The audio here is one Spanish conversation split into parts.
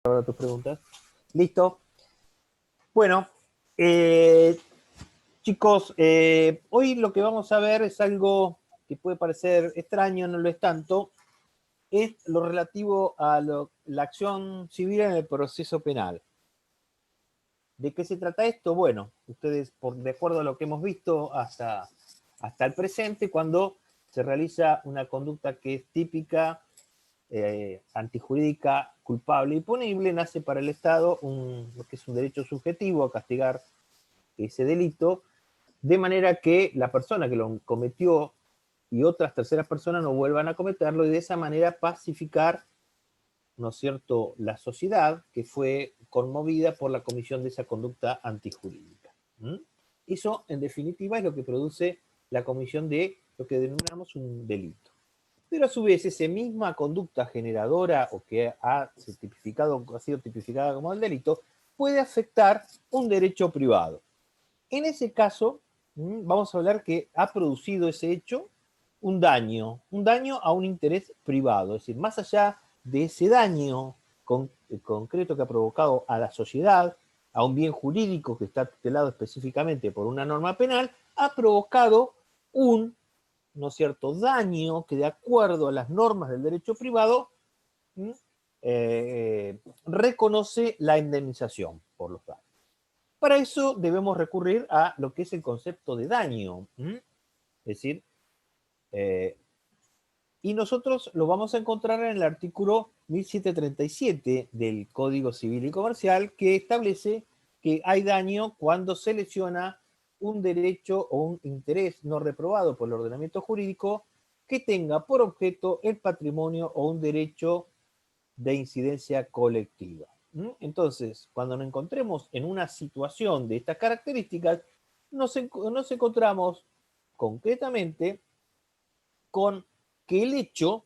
ahora tus preguntas. Listo. Bueno, chicos, hoy lo que vamos a ver es algo que puede parecer extraño, no lo es tanto, es lo relativo a la acción civil en el proceso penal. ¿De qué se trata esto? Bueno, ustedes, de acuerdo a lo que hemos visto hasta el presente, cuando se realiza una conducta que es típica, antijurídica, culpable y punible, nace para el Estado lo que es un derecho subjetivo a castigar ese delito, de manera que la persona que lo cometió y otras terceras personas no vuelvan a cometerlo, y de esa manera pacificar, ¿no es cierto?, la sociedad que fue conmovida por la comisión de esa conducta antijurídica. Eso, en definitiva, es lo que produce la comisión de lo que denominamos un delito. Pero a su vez, esa misma conducta generadora o que ha sido tipificada como el delito, puede afectar un derecho privado. En ese caso, vamos a hablar que ha producido ese hecho un daño a un interés privado. Es decir, más allá de ese daño concreto que ha provocado a la sociedad, a un bien jurídico que está tutelado específicamente por una norma penal, ha provocado un, ¿no es cierto?, daño que, de acuerdo a las normas del derecho privado, reconoce la indemnización por los daños. Para eso debemos recurrir a lo que es el concepto de daño. Es decir, y nosotros lo vamos a encontrar en el artículo 1737 del Código Civil y Comercial, que establece que hay daño cuando se lesiona un derecho o un interés no reprobado por el ordenamiento jurídico que tenga por objeto el patrimonio o un derecho de incidencia colectiva. Entonces, cuando nos encontremos en una situación de estas características, nos encontramos concretamente con que el hecho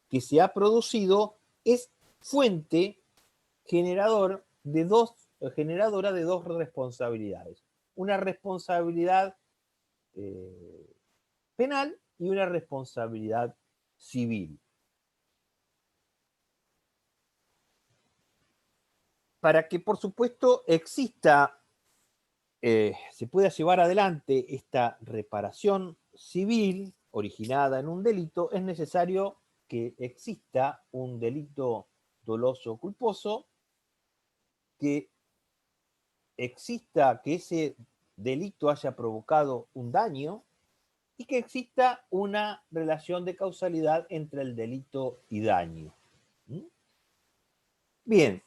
que se ha producido es fuente generadora de dos responsabilidades. Una responsabilidad penal y una responsabilidad civil. Para que, por supuesto, exista, se pueda llevar adelante esta reparación civil originada en un delito, es necesario que exista un delito doloso o culposo, que exista, que ese delito haya provocado un daño y que exista una relación de causalidad entre el delito y daño. Bien.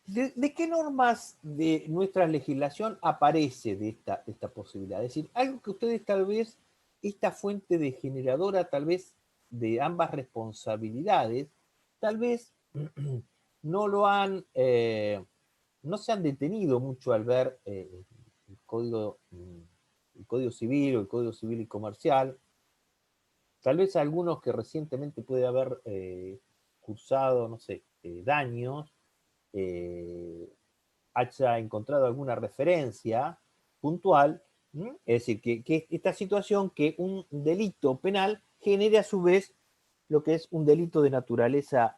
¿De qué normas de nuestra legislación aparece de esta posibilidad? Es decir, algo que ustedes tal vez, esta fuente de generadora tal vez de ambas responsabilidades, tal vez no lo han, no se han detenido mucho al ver el código civil o el Código Civil y Comercial. Tal vez algunos que recientemente puede haber cursado, no sé, daños, haya encontrado alguna referencia puntual, es decir, que esta situación, que un delito penal genere a su vez lo que es un delito de naturaleza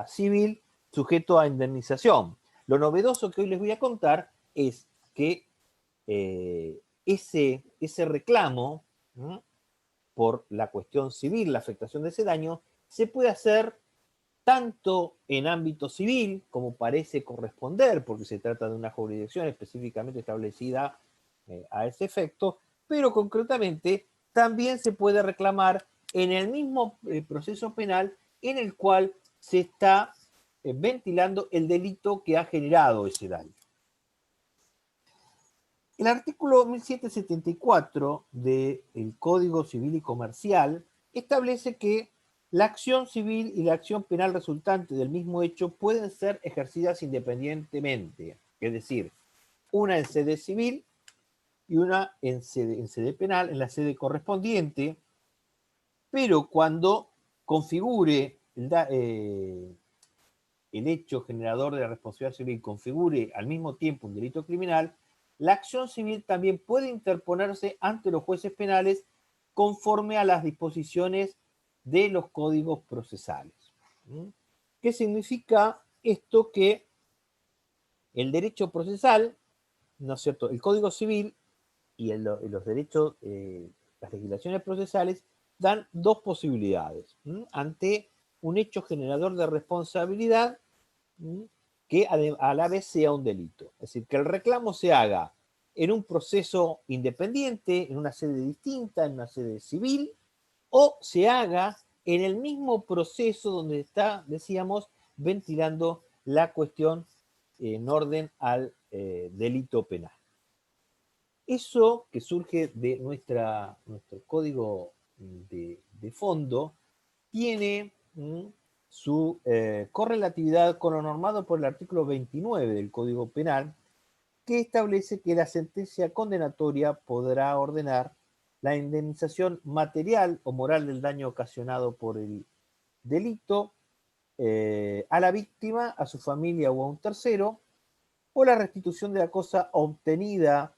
civil sujeto a indemnización. Lo novedoso que hoy les voy a contar es que ese reclamo por la cuestión civil, la afectación de ese daño, se puede hacer tanto en ámbito civil, como parece corresponder, porque se trata de una jurisdicción específicamente establecida a ese efecto, pero concretamente también se puede reclamar en el mismo proceso penal en el cual se está ventilando el delito que ha generado ese daño. El artículo 1774 del Código Civil y Comercial establece que la acción civil y la acción penal resultante del mismo hecho pueden ser ejercidas independientemente, es decir, una en sede civil y una en sede penal, en la sede correspondiente, pero cuando configure el hecho generador de la responsabilidad civil configure al mismo tiempo un delito criminal, la acción civil también puede interponerse ante los jueces penales conforme a las disposiciones de los códigos procesales. ¿Qué significa esto? Que el derecho procesal, ¿no es cierto?, el Código Civil y los derechos, las legislaciones procesales, dan dos posibilidades ante un hecho generador de responsabilidad que a la vez sea un delito. Es decir, que el reclamo se haga en un proceso independiente, en una sede distinta, en una sede civil, o se haga en el mismo proceso donde está, decíamos, ventilando la cuestión en orden al delito penal. Eso que surge de nuestro código de fondo tiene su correlatividad con lo normado por el artículo 29 del Código Penal, que establece que la sentencia condenatoria podrá ordenar la indemnización material o moral del daño ocasionado por el delito a la víctima, a su familia o a un tercero, o la restitución de la cosa obtenida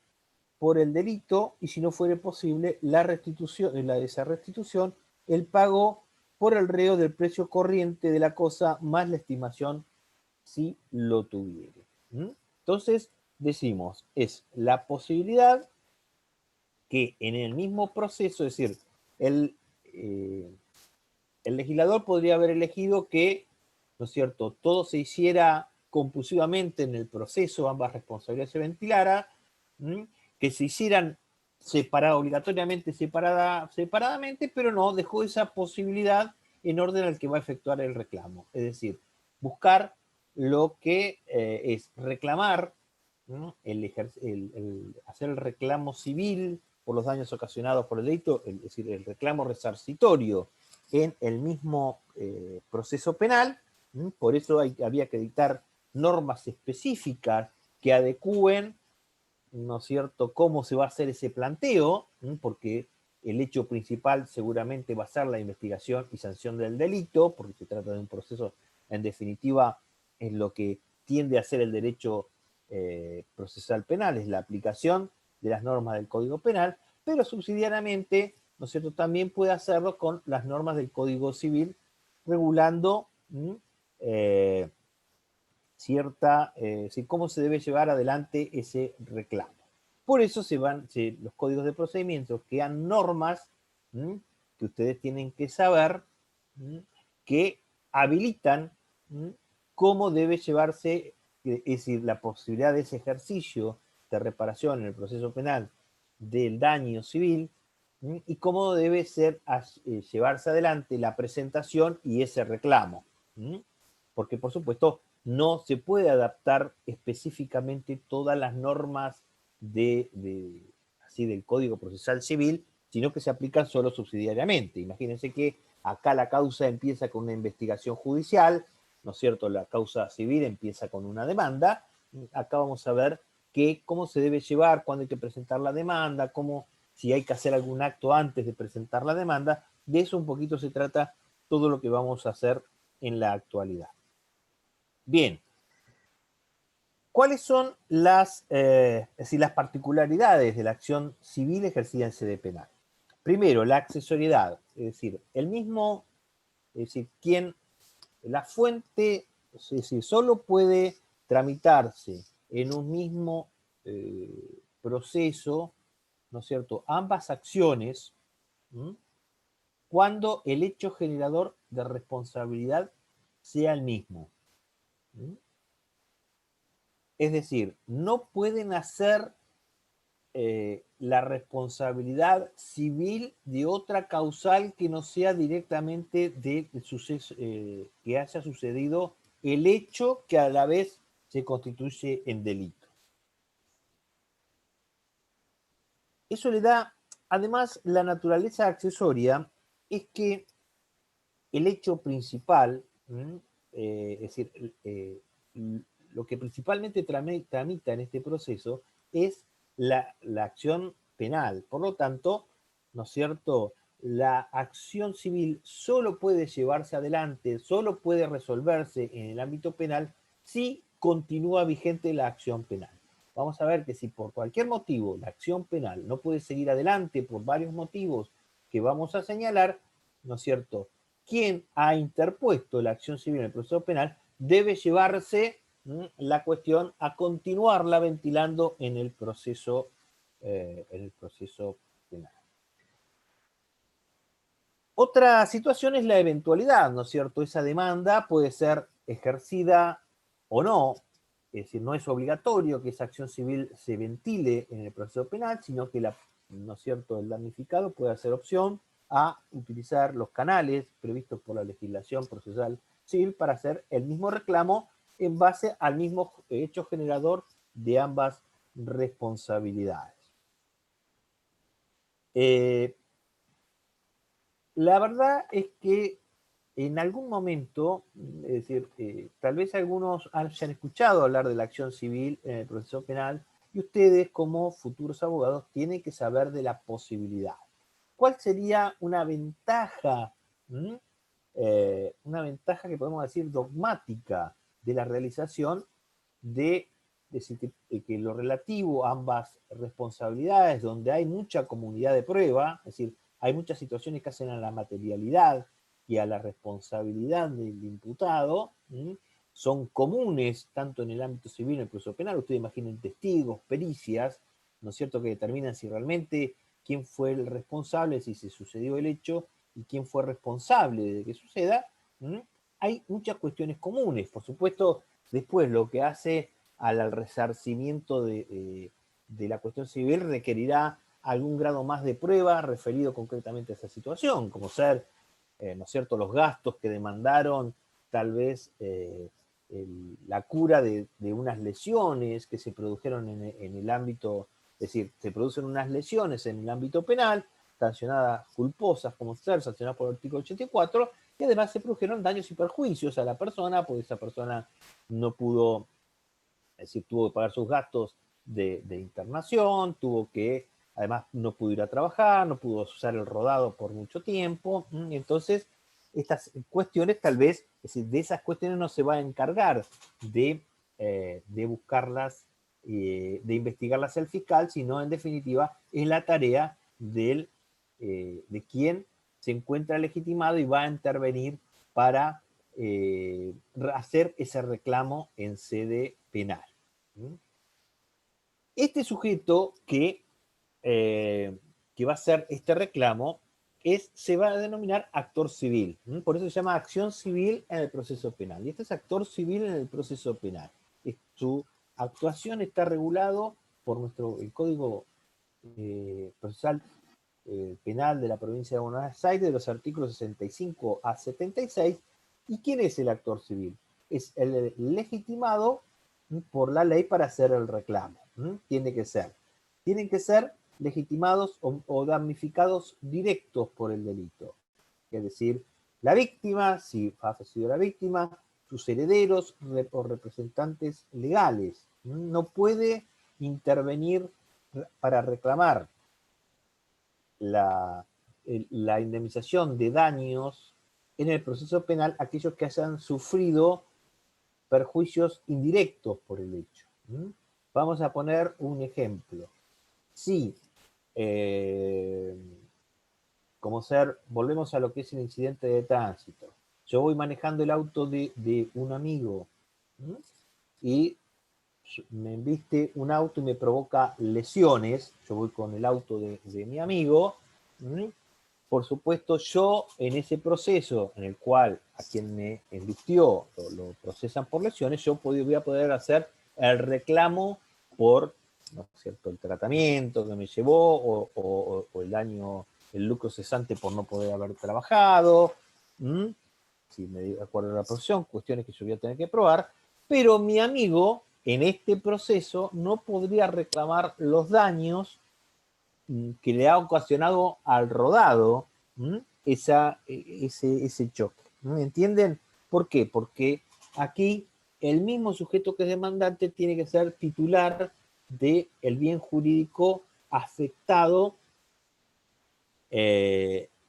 por el delito, y si no fuere posible, la restitución, de esa restitución, el pago por el reo del precio corriente de la cosa más la estimación si lo tuviere. Entonces, decimos, es la posibilidad que en el mismo proceso, es decir, el legislador podría haber elegido que, ¿no es cierto?, todo se hiciera compulsivamente en el proceso, ambas responsabilidades se ventilara, que se hicieran obligatoriamente separadamente, pero no, dejó esa posibilidad en orden al que va a efectuar el reclamo. Es decir, buscar lo que es reclamar, hacer el reclamo civil por los daños ocasionados por el delito, es decir, el reclamo resarcitorio en el mismo proceso penal. Por eso había que dictar normas específicas que adecúen, ¿no es cierto?, cómo se va a hacer ese planteo, porque el hecho principal seguramente va a ser la investigación y sanción del delito, porque se trata de un proceso, en definitiva, es lo que tiende a ser el derecho procesal penal, es la aplicación de las normas del Código Penal, pero subsidiariamente, ¿no es cierto?, también puede hacerlo con las normas del Código Civil, regulando cómo se debe llevar adelante ese reclamo. Por eso los códigos de procedimiento crean normas que ustedes tienen que saber, que habilitan cómo debe llevarse, es decir, la posibilidad de ese ejercicio de reparación en el proceso penal del daño civil, y cómo debe llevarse adelante la presentación y ese reclamo. Porque, por supuesto, no se puede adaptar específicamente todas las normas del Código Procesal Civil, sino que se aplican solo subsidiariamente. Imagínense que acá la causa empieza con una investigación judicial, ¿no es cierto? La causa civil empieza con una demanda. Acá vamos a ver cómo se debe llevar, cuándo hay que presentar la demanda, si hay que hacer algún acto antes de presentar la demanda. De eso un poquito se trata todo lo que vamos a hacer en la actualidad. Bien, ¿cuáles son las particularidades de la acción civil ejercida en sede penal? Primero, la accesoriedad, es decir, la fuente, es decir, solo puede tramitarse en un mismo proceso, ¿no es cierto?, ambas acciones, cuando el hecho generador de responsabilidad sea el mismo. Es decir, no pueden hacer la responsabilidad civil de otra causal que no sea directamente del suceso que haya sucedido el hecho que a la vez se constituye en delito. Eso le da, además, la naturaleza accesoria es que el hecho principal, es decir, lo que principalmente tramita en este proceso es la acción penal. Por lo tanto, ¿no es cierto?, la acción civil solo puede llevarse adelante, solo puede resolverse en el ámbito penal si continúa vigente la acción penal. Vamos a ver que si por cualquier motivo la acción penal no puede seguir adelante por varios motivos que vamos a señalar, ¿no es cierto?, quien ha interpuesto la acción civil en el proceso penal debe llevarse la cuestión a continuarla ventilando en el proceso penal. Otra situación es la eventualidad, ¿no es cierto? Esa demanda puede ser ejercida o no, es decir, no es obligatorio que esa acción civil se ventile en el proceso penal, sino que ¿no es cierto?, el damnificado puede hacer opción a utilizar los canales previstos por la legislación procesal civil para hacer el mismo reclamo en base al mismo hecho generador de ambas responsabilidades. La verdad es que en algún momento, es decir, tal vez algunos hayan escuchado hablar de la acción civil en el proceso penal y ustedes como futuros abogados tienen que saber de la posibilidad. ¿Cuál sería una ventaja? Una ventaja que podemos decir dogmática de la realización de decir que lo relativo a ambas responsabilidades, donde hay mucha comunidad de prueba, es decir, hay muchas situaciones que hacen a la materialidad y a la responsabilidad del imputado, son comunes tanto en el ámbito civil como en el proceso penal. Ustedes imaginen testigos, pericias, ¿no es cierto?, que determinan si realmente quién fue el responsable, si se sucedió el hecho y quién fue responsable de que suceda. Hay muchas cuestiones comunes. Por supuesto, después lo que hace al resarcimiento de la cuestión civil requerirá algún grado más de prueba referido concretamente a esa situación, como ser, ¿no es cierto?, los gastos que demandaron tal vez la cura de unas lesiones que se produjeron en el ámbito, es decir, se producen unas lesiones en el ámbito penal, sancionadas culposas como ser sancionadas por el artículo 84, y además se produjeron daños y perjuicios a la persona, porque esa persona no pudo, es decir, tuvo que pagar sus gastos de internación, tuvo que, además no pudo ir a trabajar, no pudo usar el rodado por mucho tiempo. Entonces, estas cuestiones tal vez, es decir, de esas cuestiones no se va a encargar de buscarlas, de investigarlas el fiscal, sino en definitiva es la tarea de quien se encuentra legitimado y va a intervenir para hacer ese reclamo en sede penal. Este sujeto que va a hacer este reclamo se va a denominar actor civil. Por eso se llama acción civil en el proceso penal. Y este es actor civil en el proceso penal. Su actuación está regulado por el Código Procesal Penal de la provincia de Buenos Aires, de los artículos 65 a 76. ¿Y quién es el actor civil? Es el legitimado por la ley para hacer el reclamo. Tienen que ser legitimados o damnificados directos por el delito. Es decir, la víctima, si ha sido la víctima, sus herederos o representantes legales. No puede intervenir para reclamar la indemnización de daños en el proceso penal aquellos que hayan sufrido perjuicios indirectos por el hecho. Vamos a poner un ejemplo. Si, volvemos a lo que es el incidente de tránsito. Yo voy manejando el auto de un amigo y me embiste un auto y me provoca lesiones. Yo voy con el auto de mi amigo. Por supuesto, yo en ese proceso en el cual a quien me embistió lo procesan por lesiones, yo voy a poder hacer el reclamo por, ¿no es cierto?, el tratamiento que me llevó o el daño, el lucro cesante por no poder haber trabajado, si me de acuerdo a la profesión, cuestiones que yo voy a tener que probar, pero mi amigo en este proceso no podría reclamar los daños que le ha ocasionado al rodado ese choque. ¿Entienden? ¿Por qué? Porque aquí el mismo sujeto que es demandante tiene que ser titular del bien jurídico afectado,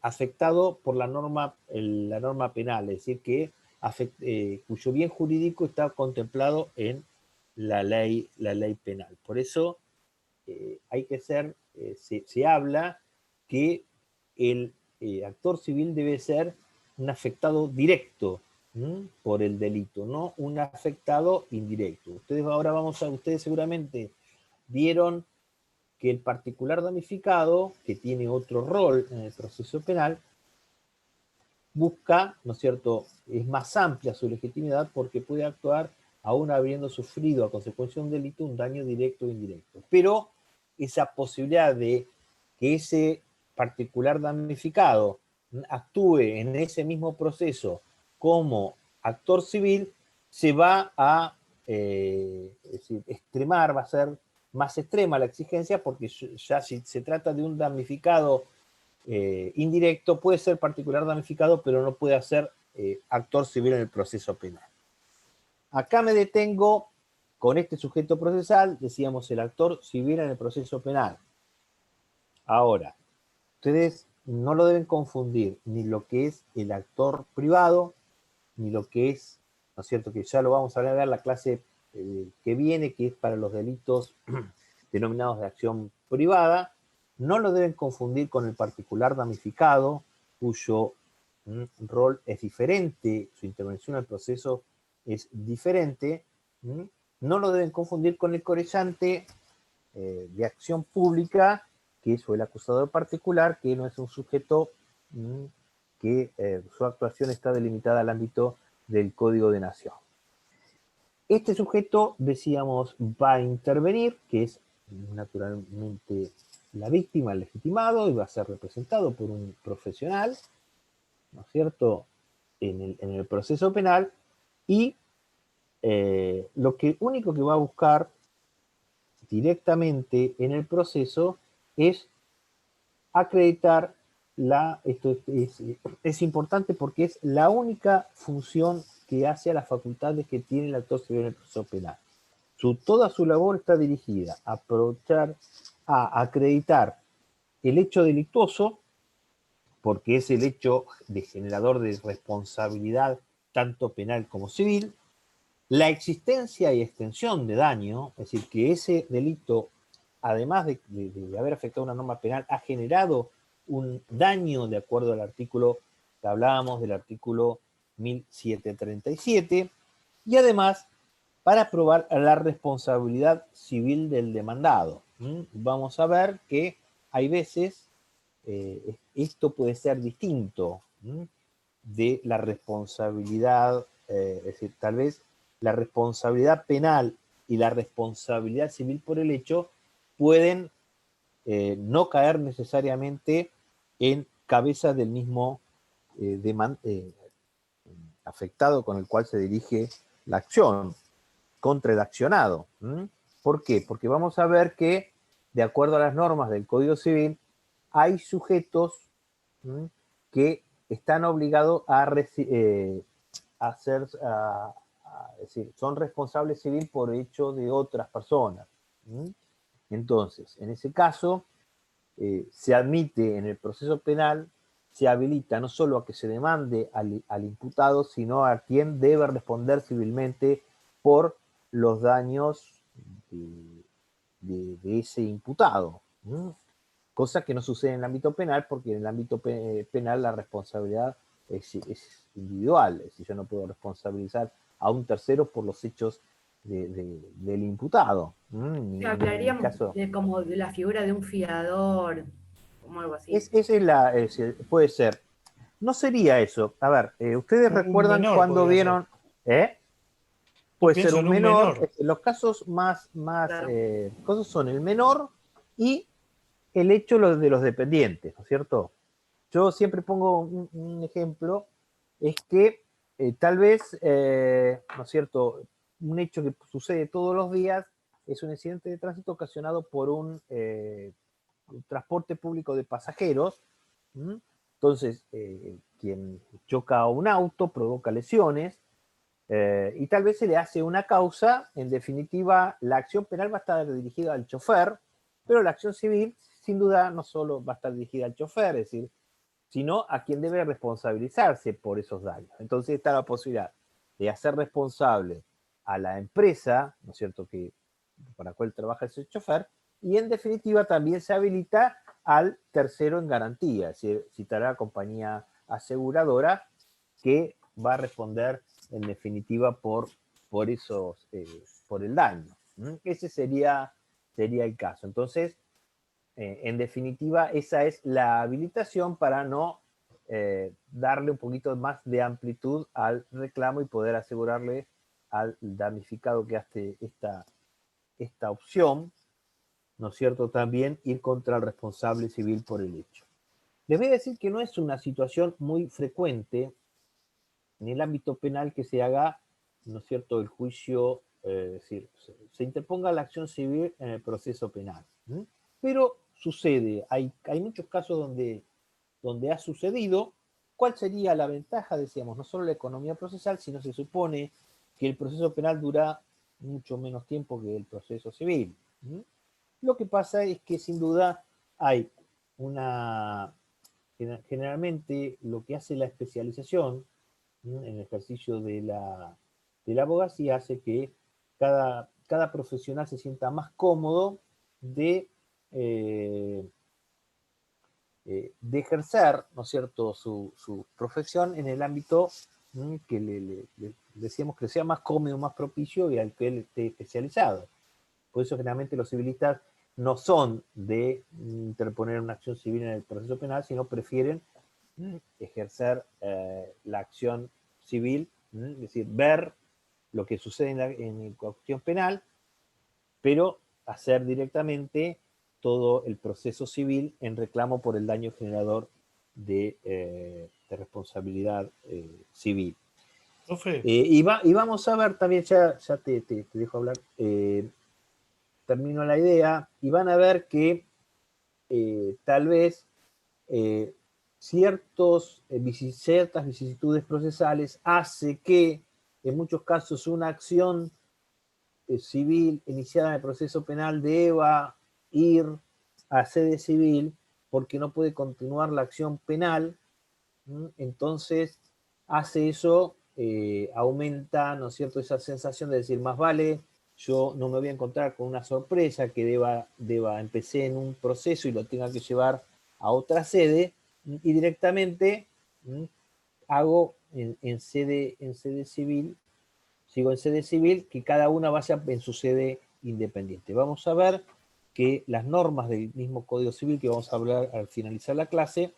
afectado por la norma penal, es decir, cuyo bien jurídico está contemplado en la ley penal. Por eso hay que ser, se habla que el actor civil debe ser un afectado directo por el delito, no un afectado indirecto. Ustedes seguramente vieron que el particular damnificado, que tiene otro rol en el proceso penal, busca, ¿no es cierto?, es más amplia su legitimidad porque puede actuar aún habiendo sufrido a consecuencia de un delito un daño directo o indirecto. Pero esa posibilidad de que ese particular damnificado actúe en ese mismo proceso como actor civil se va a es decir, extremar, va a ser más extrema la exigencia porque ya si se trata de un damnificado indirecto, puede ser particular damnificado, pero no puede ser actor civil en el proceso penal. Acá me detengo con este sujeto procesal, decíamos el actor civil en el proceso penal. Ahora, ustedes no lo deben confundir ni lo que es el actor privado, ni lo que es, ¿no es cierto?, que ya lo vamos a ver la clase que viene, que es para los delitos denominados de acción privada. No lo deben confundir con el particular damnificado, cuyo rol es diferente, su intervención al proceso es diferente. No lo deben confundir con el querellante de acción pública, que es el acusador particular, que no es un sujeto que su actuación está delimitada al ámbito del Código de Nación. Este sujeto, decíamos, va a intervenir, que es naturalmente la víctima, el legitimado, y va a ser representado por un profesional, ¿no es cierto?, en el proceso penal, y lo único que va a buscar directamente en el proceso es acreditar esto es importante porque es la única función que hace a las facultades que tiene el actor civil en el proceso penal. Toda su labor está dirigida a aprovechar, a acreditar el hecho delictuoso, porque es el hecho de generador de responsabilidad tanto penal como civil, la existencia y extensión de daño, es decir, que ese delito, además de haber afectado una norma penal, ha generado un daño de acuerdo al artículo que hablábamos, del artículo 1737, y además para probar la responsabilidad civil del demandado. Vamos a ver que hay veces esto puede ser distinto de la responsabilidad, es decir, tal vez la responsabilidad penal y la responsabilidad civil por el hecho pueden no caer necesariamente en cabeza del mismo afectado con el cual se dirige la acción, contra el accionado. ¿Por qué? Porque vamos a ver que, de acuerdo a las normas del Código Civil, hay sujetos que están obligados a es decir, son responsables civil por hecho de otras personas. Entonces, en ese caso, se admite en el proceso penal, se habilita no solo a que se demande al imputado, sino a quien debe responder civilmente por los daños de ese imputado. Cosa que no sucede en el ámbito penal, porque en el ámbito penal la responsabilidad es individual. Es decir, yo no puedo responsabilizar a un tercero por los hechos del imputado. Hablaríamos como de la figura de un fiador, como algo así. Puede ser. No sería eso. A ver, ustedes recuerdan cuando vieron... Puede ser un menor. Los casos más claro. Cosas son el menor y el hecho de los dependientes, ¿no es cierto? Yo siempre pongo un ejemplo, es que tal vez, ¿no es cierto?, un hecho que sucede todos los días es un incidente de tránsito ocasionado por un transporte público de pasajeros. Entonces, quien choca a un auto provoca lesiones y tal vez se le hace una causa. En definitiva, la acción penal va a estar dirigida al chofer, pero la acción civil, sin duda, no solo va a estar dirigida al chofer, es decir, sino a quien debe responsabilizarse por esos daños. Entonces está la posibilidad de hacer responsable a la empresa, ¿no es cierto?, para la cual trabaja ese chofer, y en definitiva también se habilita al tercero en garantía, es decir, citará a la compañía aseguradora que va a responder en definitiva por el daño. Ese sería el caso. Entonces, en definitiva, esa es la habilitación para no darle un poquito más de amplitud al reclamo y poder asegurarle al damnificado que hace esta opción, ¿no es cierto?, también ir contra el responsable civil por el hecho. Les voy a decir que no es una situación muy frecuente en el ámbito penal que se haga, ¿no es cierto?, el juicio, es decir, se interponga la acción civil en el proceso penal. Pero sucede, hay muchos casos donde ha sucedido. ¿Cuál sería la ventaja? Decíamos, no solo la economía procesal, sino se supone que el proceso penal dura mucho menos tiempo que el proceso civil. Lo que pasa es que sin duda hay generalmente lo que hace la especialización en el ejercicio de la abogacía hace que cada profesional se sienta más cómodo de ejercer, ¿no es cierto?, su profesión en el ámbito que decíamos que sea más cómodo, más propicio y al que él esté especializado. Por eso generalmente los civilistas no son de interponer una acción civil en el proceso penal, sino prefieren ejercer la acción civil, es decir, ver lo que sucede en la cuestión penal, pero hacer directamente todo el proceso civil en reclamo por el daño generador de responsabilidad civil. Y vamos a ver también, ya te dejo hablar, termino la idea, y van a ver que tal vez ciertas vicisitudes procesales hace que en muchos casos una acción civil iniciada en el proceso penal deba ir a sede civil porque no puede continuar la acción penal. Entonces hace eso, aumenta, ¿no es cierto?, esa sensación de decir, más vale, yo no me voy a encontrar con una sorpresa que empecé en un proceso y lo tenga que llevar a otra sede, y directamente hago en sede civil, sigo en sede civil, que cada una vaya en su sede independiente. Vamos a ver que las normas del mismo Código Civil, que vamos a hablar al finalizar la clase,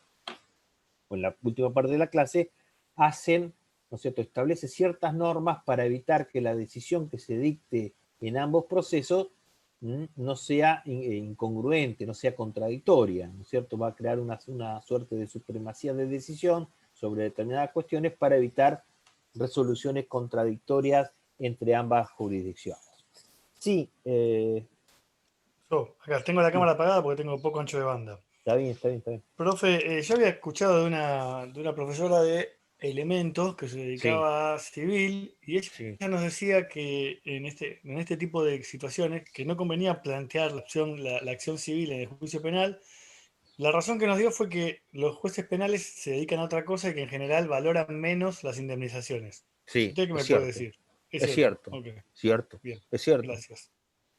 o en la última parte de la clase, hacen, ¿no es cierto?, establece ciertas normas para evitar que la decisión que se dicte en ambos procesos no sea incongruente, no sea contradictoria, ¿no es cierto? Va a crear una suerte de supremacía de decisión sobre determinadas cuestiones para evitar resoluciones contradictorias entre ambas jurisdicciones. Sí. Acá tengo la cámara apagada porque tengo poco ancho de banda. Está bien. Profe, yo había escuchado de una profesora de elementos que se dedicaba a civil, y ella nos decía que en este tipo de situaciones que no convenía plantear la acción civil en el juicio penal. La razón que nos dio fue que los jueces penales se dedican a otra cosa y que en general valoran menos las indemnizaciones. Sí, ¿Usted qué me puede decir? Es cierto. Okay. Cierto. Bien. Es cierto. Gracias.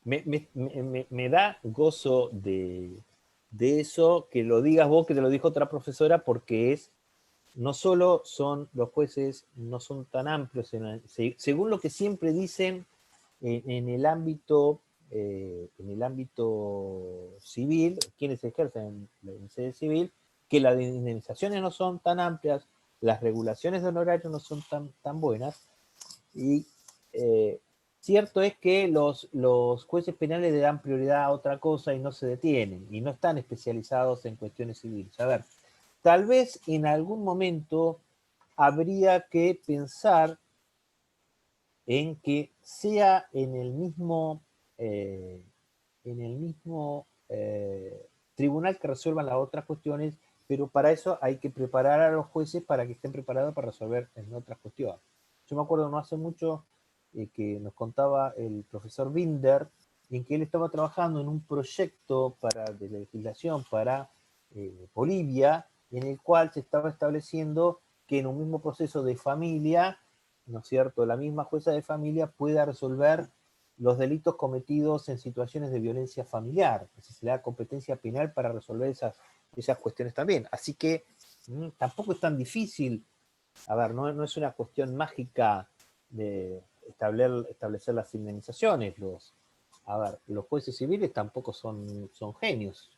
Me da gozo de eso, que lo digas vos, que te lo dijo otra profesora, porque no solo son los jueces, no son tan amplios, según lo que siempre dicen en el ámbito civil, quienes ejercen en sede civil, que las indemnizaciones no son tan amplias, las regulaciones de honorarios no son tan buenas, y cierto es que los jueces penales le dan prioridad a otra cosa y no se detienen, y no están especializados en cuestiones civiles. A ver, tal vez en algún momento habría que pensar en que sea en el mismo tribunal que resuelvan las otras cuestiones, pero para eso hay que preparar a los jueces para que estén preparados para resolver en otras cuestiones. Yo me acuerdo no hace mucho que nos contaba el profesor Binder, en que él estaba trabajando en un proyecto de legislación para Bolivia, en el cual se estaba estableciendo que en un mismo proceso de familia, ¿no es cierto?, la misma jueza de familia pueda resolver los delitos cometidos en situaciones de violencia familiar. Se le da competencia penal para resolver esas cuestiones también. Así que tampoco es tan difícil a ver, no es una cuestión mágica de establecer las indemnizaciones. A ver, los jueces civiles tampoco son genios.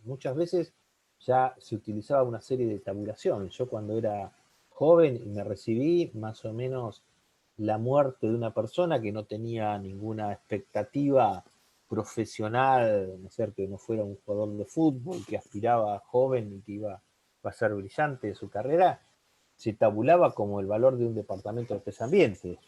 Muchas veces ya se utilizaba una serie de tabulaciones. Yo cuando era joven y me recibí, más o menos la muerte de una persona que no tenía ninguna expectativa profesional, ¿no es cierto?, que no fuera un jugador de fútbol, que aspiraba joven y que iba a ser brillante en su carrera, se tabulaba como el valor de un departamento de tres ambientes.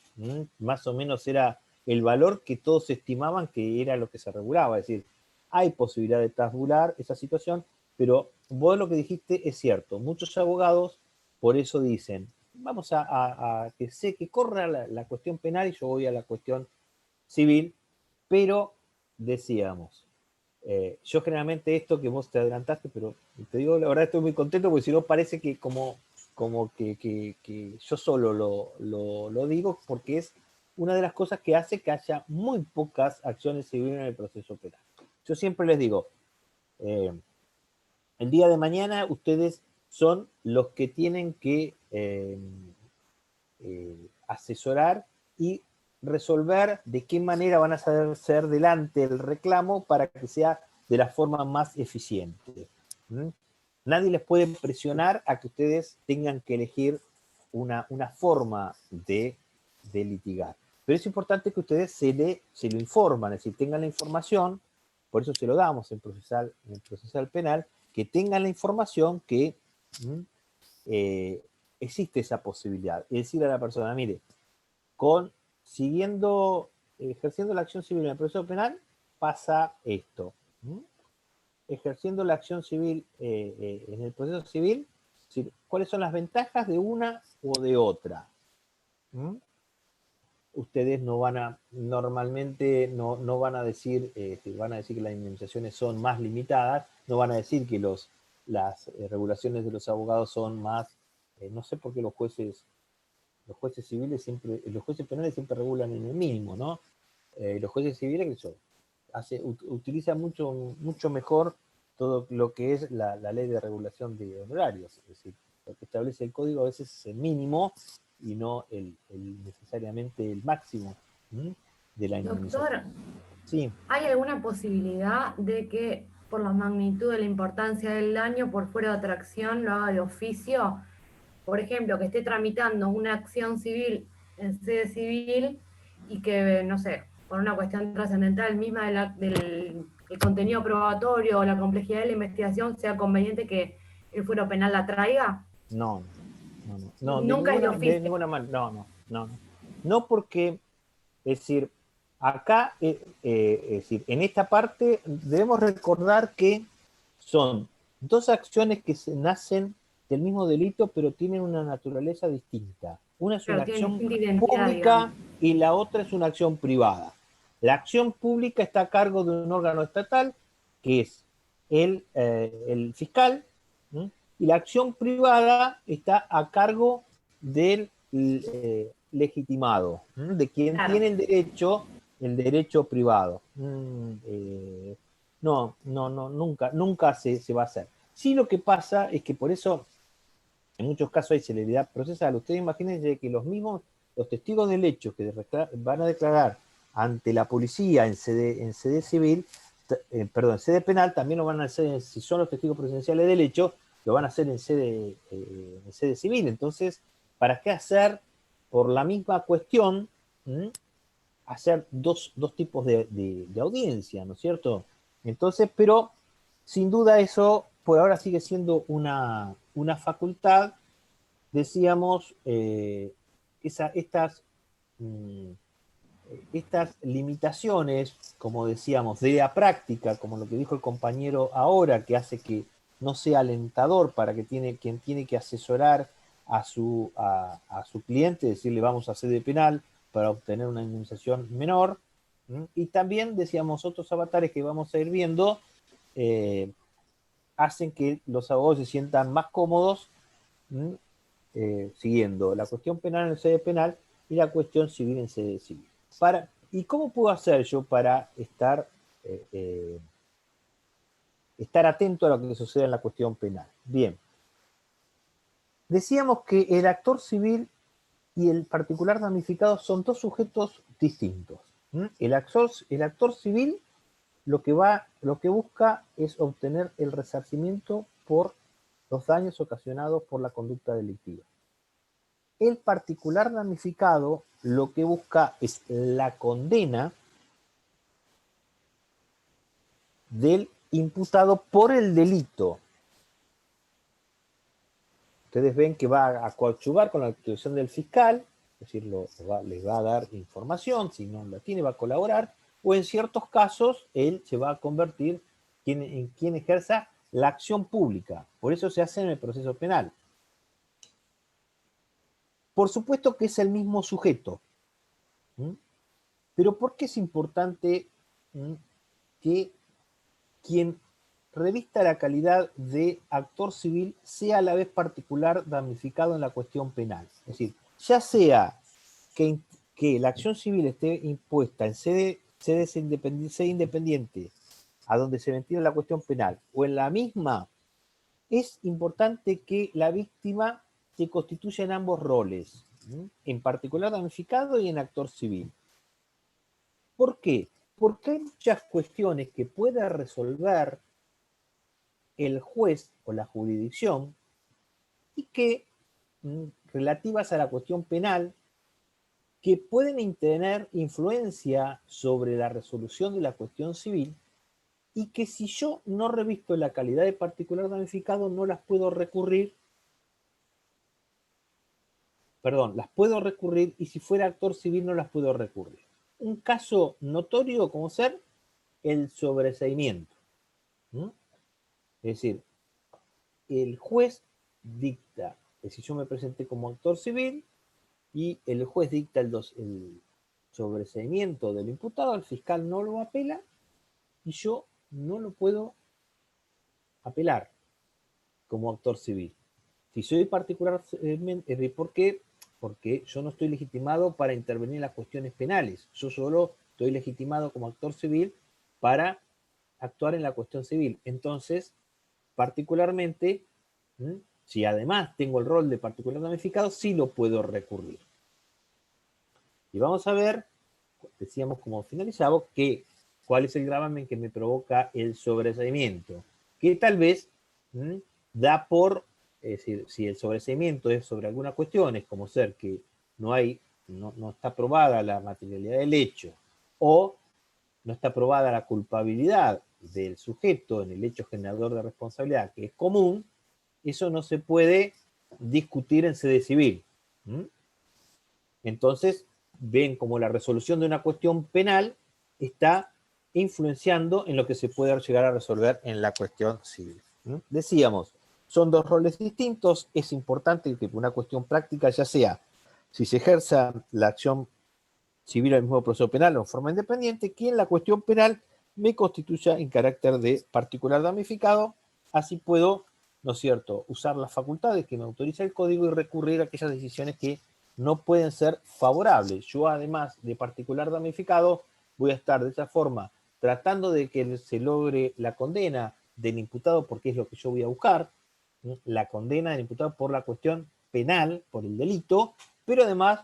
Más o menos era el valor que todos estimaban que era lo que se regulaba. Es decir, hay posibilidad de tabular esa situación, pero vos lo que dijiste es cierto. Muchos abogados por eso dicen, vamos a que corra la cuestión penal y yo voy a la cuestión civil, pero decíamos, yo generalmente esto que vos te adelantaste, pero te digo, la verdad estoy muy contento porque si no parece que como que yo solo lo digo, porque es una de las cosas que hace que haya muy pocas acciones civiles en el proceso penal. Yo siempre les digo, el día de mañana ustedes son los que tienen que asesorar y resolver de qué manera van a hacer delante el reclamo para que sea de la forma más eficiente. Nadie les puede presionar a que ustedes tengan que elegir una forma de litigar. Pero es importante que ustedes se lo informan, es decir, tengan la información, por eso se lo damos en procesal penal, que tengan la información que existe esa posibilidad. Es decir a la persona, mire, ejerciendo la acción civil en el proceso penal, pasa esto. Ejerciendo la acción civil en el proceso civil, ¿cuáles son las ventajas de una o de otra? Ustedes normalmente no van a decir, van a decir que las indemnizaciones son más limitadas, no van a decir que las regulaciones de los abogados son más, no sé por qué los jueces civiles siempre, los jueces penales siempre regulan en el mínimo, ¿no? Los jueces civiles utilizan mucho mejor todo lo que es la ley de regulación de honorarios, es decir, lo que establece el código a veces es el mínimo y no necesariamente el máximo de la indemnización. Doctor, sí. ¿Hay alguna posibilidad de que por la magnitud de la importancia del daño por fuera de atracción lo haga de oficio? Por ejemplo, que esté tramitando una acción civil en sede civil y que, no sé, por una cuestión trascendental misma del contenido probatorio o la complejidad de la investigación, sea conveniente que el fuero penal la traiga. No, Nunca es de oficio. de ninguna manera, no. No porque, es decir, acá, es decir, en esta parte debemos recordar que son dos acciones que nacen del mismo delito, pero tienen una naturaleza distinta. Una es una acción pública, digamos, y la otra es una acción privada. La acción pública está a cargo de un órgano estatal, que es el fiscal, y la acción privada está a cargo del legitimado, de quien tiene el derecho privado. Nunca se va a hacer. Sí, lo que pasa es que por eso en muchos casos hay celeridad procesal. Ustedes imagínense que los testigos del hecho que van a declarar ante la policía en sede civil, en sede penal, también lo van a hacer, si son los testigos presenciales del hecho, lo van a hacer en sede civil. Entonces, ¿para qué hacer por la misma cuestión, hacer dos tipos de audiencia, ¿no es cierto? Entonces, pero sin duda eso por ahora sigue siendo una facultad, decíamos, estas limitaciones, como decíamos, de la práctica, como lo que dijo el compañero ahora, que hace que no sea alentador para quien tiene que asesorar a su cliente, decirle vamos a sede penal para obtener una indemnización menor. Y también, decíamos, otros avatares que vamos a ir viendo, hacen que los abogados se sientan más cómodos siguiendo la cuestión penal en sede penal y la cuestión civil en sede civil. ¿Y cómo puedo hacer yo para estar atento a lo que sucede en la cuestión penal? Bien. Decíamos que el actor civil y el particular damnificado son dos sujetos distintos. El actor civil lo que busca es obtener el resarcimiento por los daños ocasionados por la conducta delictiva. El particular damnificado lo que busca es la condena del imputado por el delito. Ustedes ven que va a coadyuvar con la actuación del fiscal, es decir, les va a dar información, si no la tiene va a colaborar, o en ciertos casos él se va a convertir en quien ejerza la acción pública. Por eso se hace en el proceso penal. Por supuesto que es el mismo sujeto. Pero ¿por qué es importante que quien revista la calidad de actor civil sea a la vez particular damnificado en la cuestión penal? Es decir, ya sea que la acción civil esté impuesta en sede independiente a donde se ventila la cuestión penal o en la misma, es importante que la víctima se constituya en ambos roles, en particular damnificado y en actor civil. ¿Por qué? Porque hay muchas cuestiones que puede resolver el juez o la jurisdicción y que, relativas a la cuestión penal, que pueden tener influencia sobre la resolución de la cuestión civil y que si yo no revisto la calidad de particular damnificado no las puedo recurrir, las puedo recurrir y si fuera actor civil no las puedo recurrir. Un caso notorio como ser el sobreseimiento. Es decir, el juez dicta, si yo me presenté como actor civil y el juez dicta el sobreseimiento del imputado, el fiscal no lo apela y yo no lo puedo apelar como actor civil. Si soy particular, ¿por qué? Porque yo no estoy legitimado para intervenir en las cuestiones penales. Yo solo estoy legitimado como actor civil para actuar en la cuestión civil. Entonces, particularmente, si además tengo el rol de particular damnificado, sí lo puedo recurrir. Y vamos a ver, decíamos como finalizado, cuál es el gravamen que me provoca el sobreseimiento, que tal vez da por, es decir, si el sobreseimiento es sobre alguna cuestión, es como ser que no está probada la materialidad del hecho, o no está probada la culpabilidad del sujeto en el hecho generador de responsabilidad, que es común, eso no se puede discutir en sede civil. Entonces, ven como la resolución de una cuestión penal está influenciando en lo que se puede llegar a resolver en la cuestión civil. Decíamos, son dos roles distintos, es importante que una cuestión práctica ya sea, si se ejerza la acción civil al mismo proceso penal o en forma independiente, que en la cuestión penal me constituya en carácter de particular damnificado, así puedo, ¿no es cierto?, usar las facultades que me autoriza el código y recurrir a aquellas decisiones que no pueden ser favorables. Yo, además de particular damnificado, voy a estar de esa forma tratando de que se logre la condena del imputado, porque es lo que yo voy a buscar, la condena del imputado por la cuestión penal, por el delito, pero además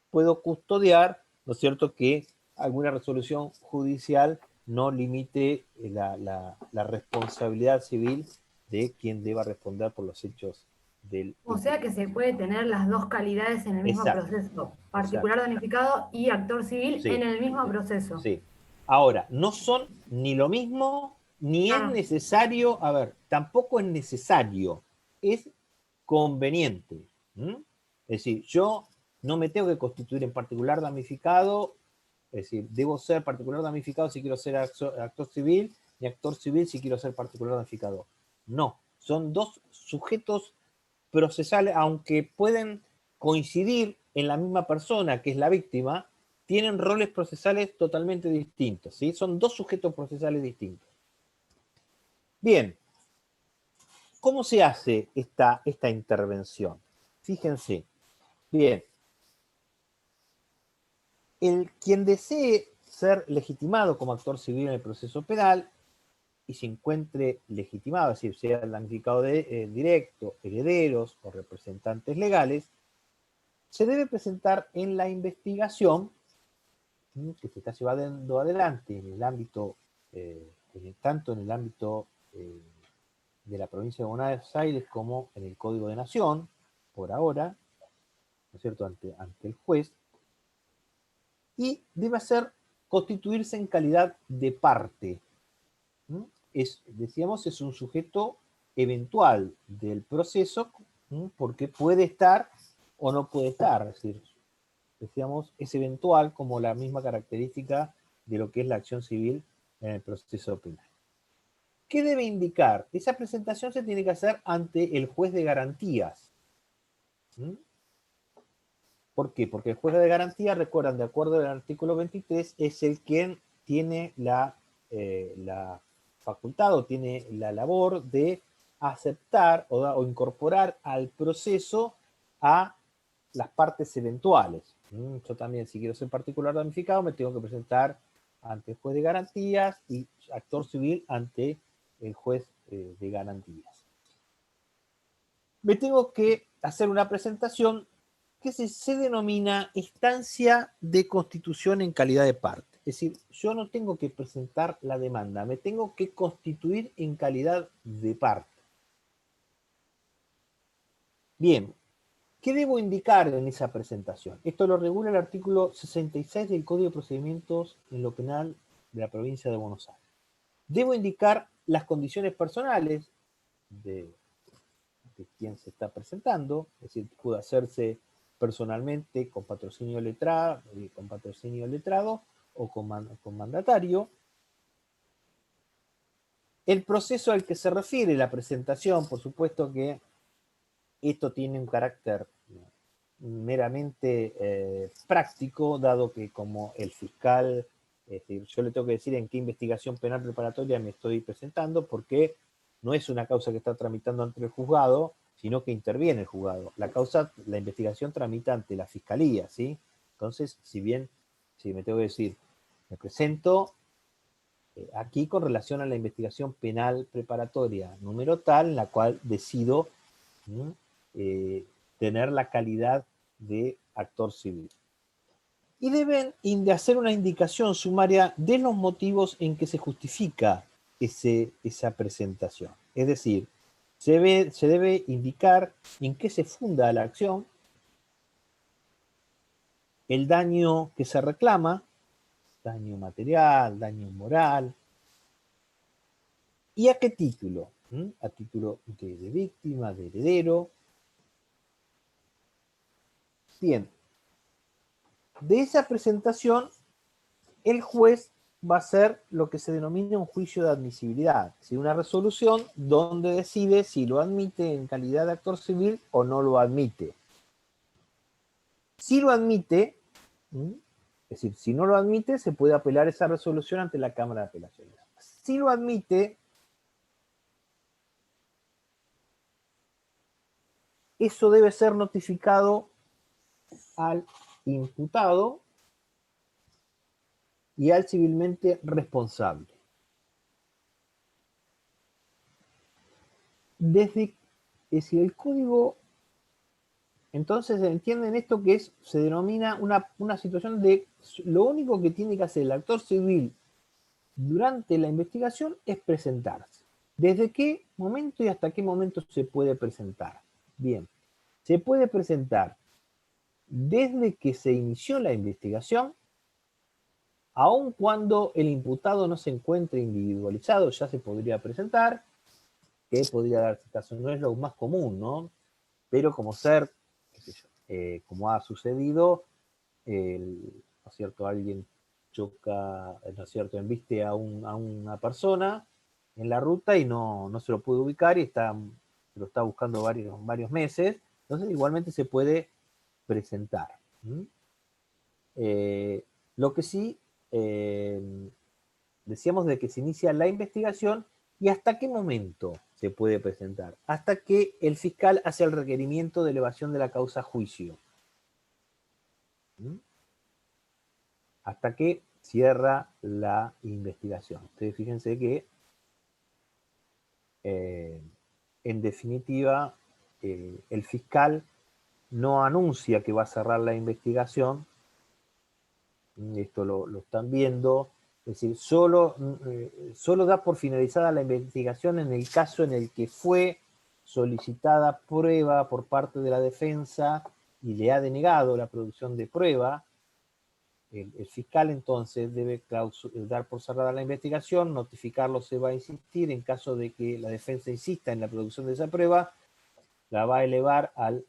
puedo custodiar, ¿no es cierto?, que alguna resolución judicial no limite la responsabilidad civil de quien deba responder por los hechos del... O sea que se puede tener las dos calidades en el mismo proceso, particular damnificado y actor civil en el mismo proceso. Sí. Ahora, no son ni lo mismo, ni es necesario, tampoco es necesario, es conveniente. Es decir, yo no me tengo que constituir en particular damnificado, es decir, debo ser particular damnificado si quiero ser actor civil, y actor civil si quiero ser particular damnificado. No, son dos sujetos procesales, aunque pueden coincidir en la misma persona, que es la víctima, tienen roles procesales totalmente distintos, ¿sí? Son dos sujetos procesales distintos. Bien, ¿cómo se hace esta intervención? Fíjense, bien, quien desee ser legitimado como actor civil en el proceso penal y se encuentre legitimado, es decir, sea el damnificado directo, herederos o representantes legales, se debe presentar en la investigación que se está llevando adelante en el ámbito, tanto en el ámbito de la provincia de Buenos Aires como en el Código de Nación, por ahora, ¿no es cierto?, ante el juez, y debe constituirse en calidad de parte. Decíamos, es un sujeto eventual del proceso, porque puede estar o no puede estar, es decir, decíamos, es eventual como la misma característica de lo que es la acción civil en el proceso penal. ¿Qué debe indicar? Esa presentación se tiene que hacer ante el juez de garantías. ¿Por qué? Porque el juez de garantías, recuerdan, de acuerdo al artículo 23, es el quien tiene la facultad o tiene la labor de aceptar o incorporar al proceso a las partes eventuales. Yo también, si quiero ser particular damnificado, me tengo que presentar ante el juez de garantías y actor civil ante el juez de garantías. Me tengo que hacer una presentación que se denomina instancia de constitución en calidad de parte. Es decir, yo no tengo que presentar la demanda, me tengo que constituir en calidad de parte. Bien, ¿qué debo indicar en esa presentación? Esto lo regula el artículo 66 del Código de Procedimientos en lo Penal de la provincia de Buenos Aires. Debo indicar las condiciones personales de quien se está presentando, es decir, puede hacerse personalmente con patrocinio letrado o con mandatario. El proceso al que se refiere la presentación, por supuesto que esto tiene un carácter meramente práctico, dado que como el fiscal, es decir, yo le tengo que decir en qué investigación penal preparatoria me estoy presentando, porque no es una causa que está tramitando ante el juzgado, sino que interviene el juzgado. La investigación tramita ante la fiscalía, ¿sí? Entonces, si me tengo que decir, me presento aquí con relación a la investigación penal preparatoria número tal, en la cual decido tener la calidad de actor civil. Y deben hacer una indicación sumaria de los motivos en que se justifica esa presentación. Es decir, se debe indicar en qué se funda la acción, el daño que se reclama, daño material, daño moral, y a qué título. A título de víctima, de heredero. Bien, de esa presentación, el juez va a hacer lo que se denomina un juicio de admisibilidad, es decir, una resolución donde decide si lo admite en calidad de actor civil o no lo admite. Si lo admite, es decir, si no lo admite, se puede apelar esa resolución ante la Cámara de Apelaciones. Si lo admite, eso debe ser notificado al imputado y al civilmente responsable. Es decir, el código, entonces entienden esto que se denomina una situación de lo único que tiene que hacer el actor civil durante la investigación es presentarse. ¿Desde qué momento y hasta qué momento se puede presentar? Bien, se puede presentar desde que se inició la investigación, aun cuando el imputado no se encuentre individualizado, ya se podría presentar, que podría darse caso, no es lo más común, ¿no? Pero como como ha sucedido, ¿no es cierto? Alguien choca, ¿no es cierto? Embiste a una persona en la ruta y no se lo puede ubicar y lo está buscando varios meses, entonces igualmente se puede presentar. Lo que sí, decíamos de que se inicia la investigación y hasta qué momento se puede presentar. Hasta que el fiscal hace el requerimiento de elevación de la causa a juicio. Hasta que cierra la investigación. Ustedes fíjense que en definitiva, el fiscal no anuncia que va a cerrar la investigación, esto lo están viendo, es decir, solo da por finalizada la investigación en el caso en el que fue solicitada prueba por parte de la defensa y le ha denegado la producción de prueba. El fiscal entonces debe dar por cerrada la investigación, notificarlo se va a insistir, en caso de que la defensa insista en la producción de esa prueba, la va a elevar al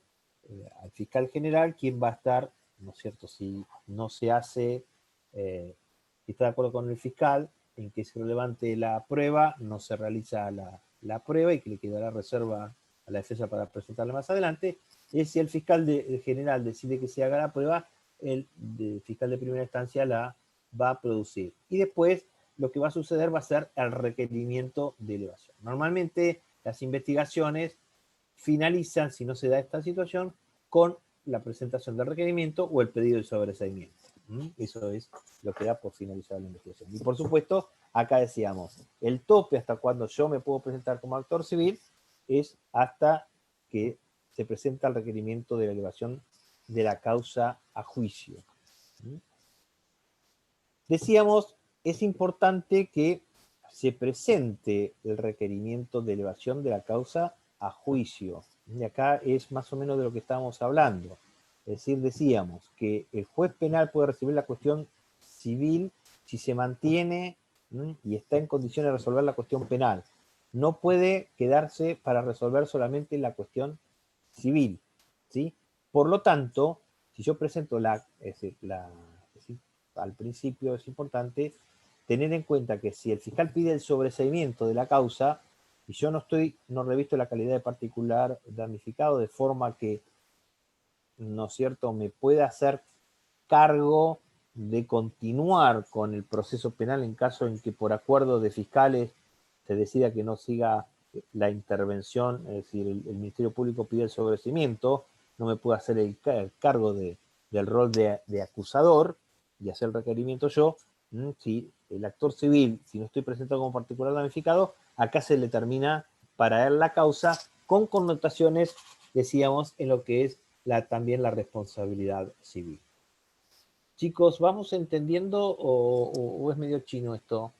fiscal general, quien va a estar, ¿no es cierto?, si no se hace, si está de acuerdo con el fiscal en que se levante la prueba, no se realiza la prueba y que le quedará reserva a la defensa para presentarla más adelante. Y si el fiscal general decide que se haga la prueba, el fiscal de primera instancia la va a producir. Y después lo que va a suceder va a ser el requerimiento de elevación. Normalmente las investigaciones finalizan, si no se da esta situación, con la presentación del requerimiento o el pedido de sobreseimiento. Eso es lo que da por finalizar la investigación. Y por supuesto, acá decíamos, el tope hasta cuando yo me puedo presentar como actor civil es hasta que se presenta el requerimiento de la elevación de la causa a juicio. Decíamos, es importante que se presente el requerimiento de elevación de la causa a juicio. Y acá es más o menos de lo que estábamos hablando. Es decir, decíamos que el juez penal puede recibir la cuestión civil si se mantiene y está en condiciones de resolver la cuestión penal. No puede quedarse para resolver solamente la cuestión civil, ¿sí? Por lo tanto, si yo presento al principio es importante tener en cuenta que si el fiscal pide el sobreseimiento de la causa y yo no revisto la calidad de particular damnificado de forma que, ¿no es cierto?, me pueda hacer cargo de continuar con el proceso penal en caso en que por acuerdo de fiscales se decida que no siga la intervención, es decir, el Ministerio Público pide el sobreseimiento, no me puedo hacer el cargo del rol de acusador y hacer el requerimiento yo. Si el actor civil, si no estoy presentado como particular damnificado, acá se le termina para él la causa con connotaciones, decíamos, en lo que es también la responsabilidad civil. Chicos, ¿vamos entendiendo o es medio chino esto?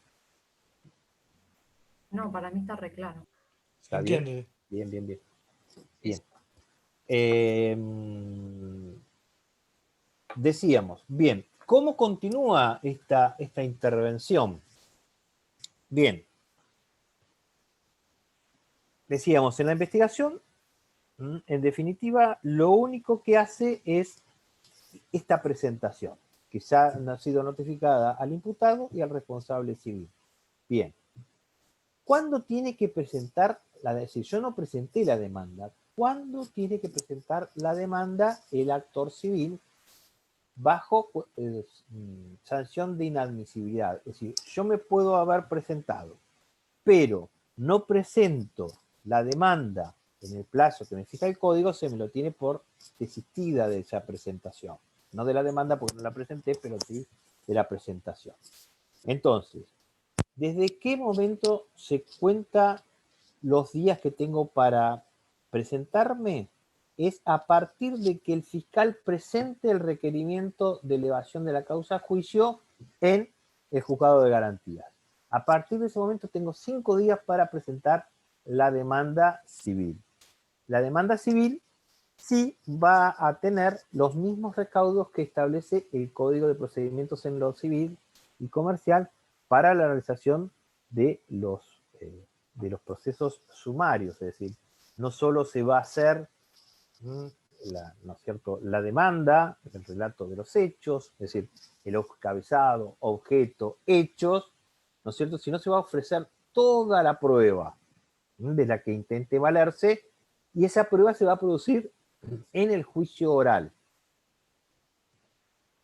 No, para mí está re claro. ¿Se entiende? Bien. Decíamos, bien, ¿cómo continúa esta intervención? Bien. Decíamos, en la investigación, en definitiva, lo único que hace es esta presentación, que ya ha sido notificada al imputado y al responsable civil. Bien. ¿Cuándo tiene que presentar si yo no presenté la demanda, ¿cuándo tiene que presentar la demanda el actor civil bajo sanción de inadmisibilidad? Es decir, yo me puedo haber presentado, pero no presento la demanda en el plazo que me fija el código, se me lo tiene por desistida de esa presentación. No de la demanda porque no la presenté, pero sí de la presentación. Entonces, ¿desde qué momento se cuenta los días que tengo para presentarme? Es a partir de que el fiscal presente el requerimiento de elevación de la causa a juicio en el juzgado de garantías. A partir de ese momento tengo 5 días para presentar la demanda civil. La demanda civil sí va a tener los mismos recaudos que establece el Código de Procedimientos en lo Civil y Comercial para la realización de los procesos sumarios. Es decir, no solo se va a hacer ¿no es cierto?, la demanda, el relato de los hechos, es decir, el encabezado, objeto, hechos, ¿no es cierto?, sino se va a ofrecer toda la prueba de la que intente valerse y esa prueba se va a producir en el juicio oral.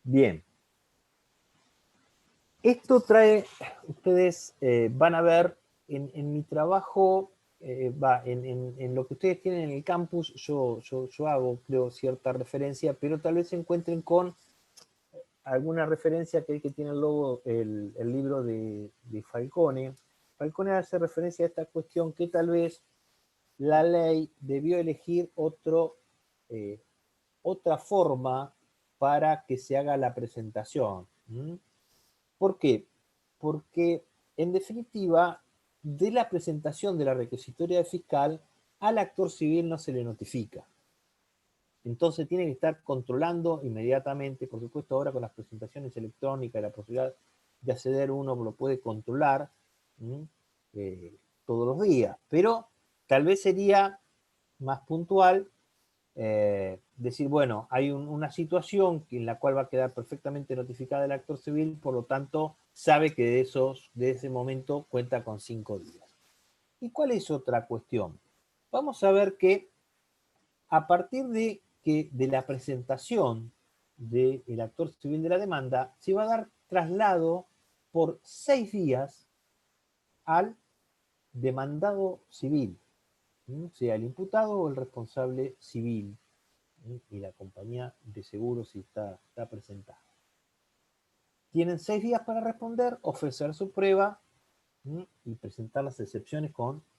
Bien. Esto trae, ustedes van a ver en mi trabajo, en lo que ustedes tienen en el campus, yo hago, creo, cierta referencia, pero tal vez se encuentren con alguna referencia que tiene el logo, el libro de Falcone, Falcone hace referencia a esta cuestión que tal vez la ley debió elegir otra forma para que se haga la presentación. ¿Por qué? Porque, en definitiva, de la presentación de la requisitoria fiscal, al actor civil no se le notifica. Entonces tiene que estar controlando inmediatamente, por supuesto ahora con las presentaciones electrónicas y la posibilidad de acceder, uno lo puede controlar todos los días, pero tal vez sería más puntual decir, bueno, hay una situación en la cual va a quedar perfectamente notificada el actor civil, por lo tanto sabe que de ese momento cuenta con 5 días. ¿Y cuál es otra cuestión? Vamos a ver que a partir de la presentación del actor civil de la demanda, se va a dar traslado por 6 días al demandado civil, sea el imputado o el responsable civil, y la compañía de seguros si está presentada. Tienen 6 días para responder, ofrecer su prueba y presentar las excepciones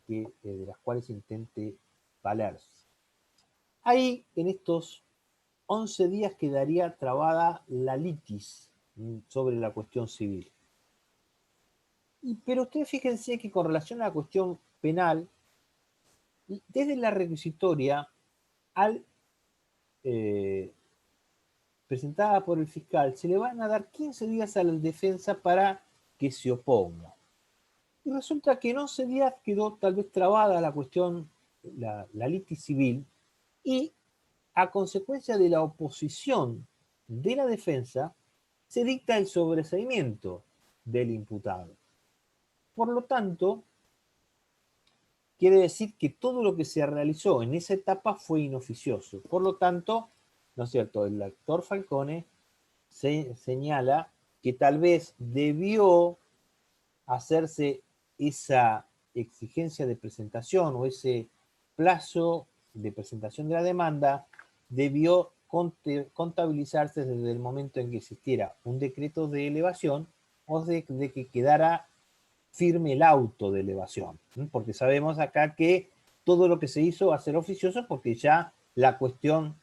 de las cuales intente valerse. Ahí, en estos 11 días, quedaría trabada la litis sobre la cuestión civil. Pero ustedes fíjense que con relación a la cuestión penal, desde la requisitoria presentada por el fiscal, se le van a dar 15 días a la defensa para que se oponga. Y resulta que en 11 días quedó tal vez trabada la cuestión, la litis civil, y a consecuencia de la oposición de la defensa, se dicta el sobreseimiento del imputado. Por lo tanto, quiere decir que todo lo que se realizó en esa etapa fue inoficioso. Por lo tanto, ¿no es cierto?, el actor Falcone señala que tal vez debió hacerse esa exigencia de presentación o ese plazo de presentación de la demanda, debió contabilizarse desde el momento en que existiera un decreto de elevación o de que quedara firme el auto de elevación, porque sabemos acá que todo lo que se hizo va a ser oficioso porque ya la cuestión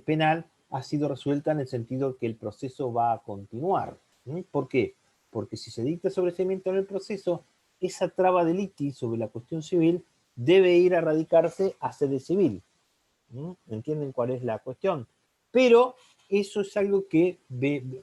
penal ha sido resuelta en el sentido que el proceso va a continuar. ¿Por qué? Porque si se dicta sobreseimiento en el proceso, esa traba de litis sobre la cuestión civil debe ir a radicarse a sede civil. ¿Entienden cuál es la cuestión? Pero eso es algo que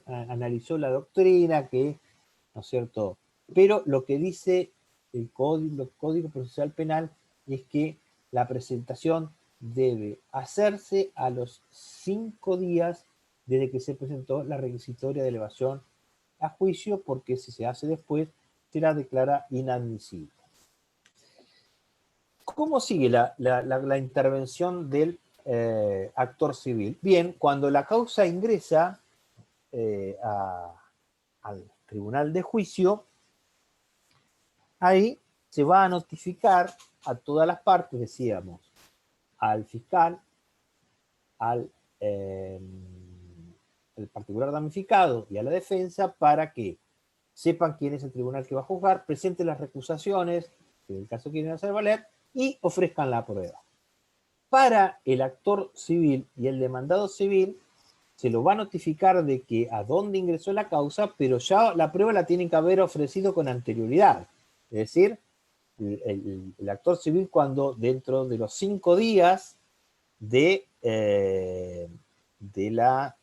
analizó la doctrina, ¿no es cierto? Pero lo que dice el Código Procesal Penal es que la presentación debe hacerse a los 5 días desde que se presentó la requisitoria de elevación a juicio, porque si se hace después, será declarada inadmisible. ¿Cómo sigue la intervención del actor civil? Bien, cuando la causa ingresa al tribunal de juicio, ahí se va a notificar a todas las partes, decíamos, al fiscal, al el particular damnificado y a la defensa, para que sepan quién es el tribunal que va a juzgar, presenten las recusaciones, que en el caso quieren hacer valer, y ofrezcan la prueba. Para el actor civil y el demandado civil, se lo va a notificar de que a dónde ingresó la causa, pero ya la prueba la tienen que haber ofrecido con anterioridad. Es decir, el actor civil, cuando dentro de los 5 días de la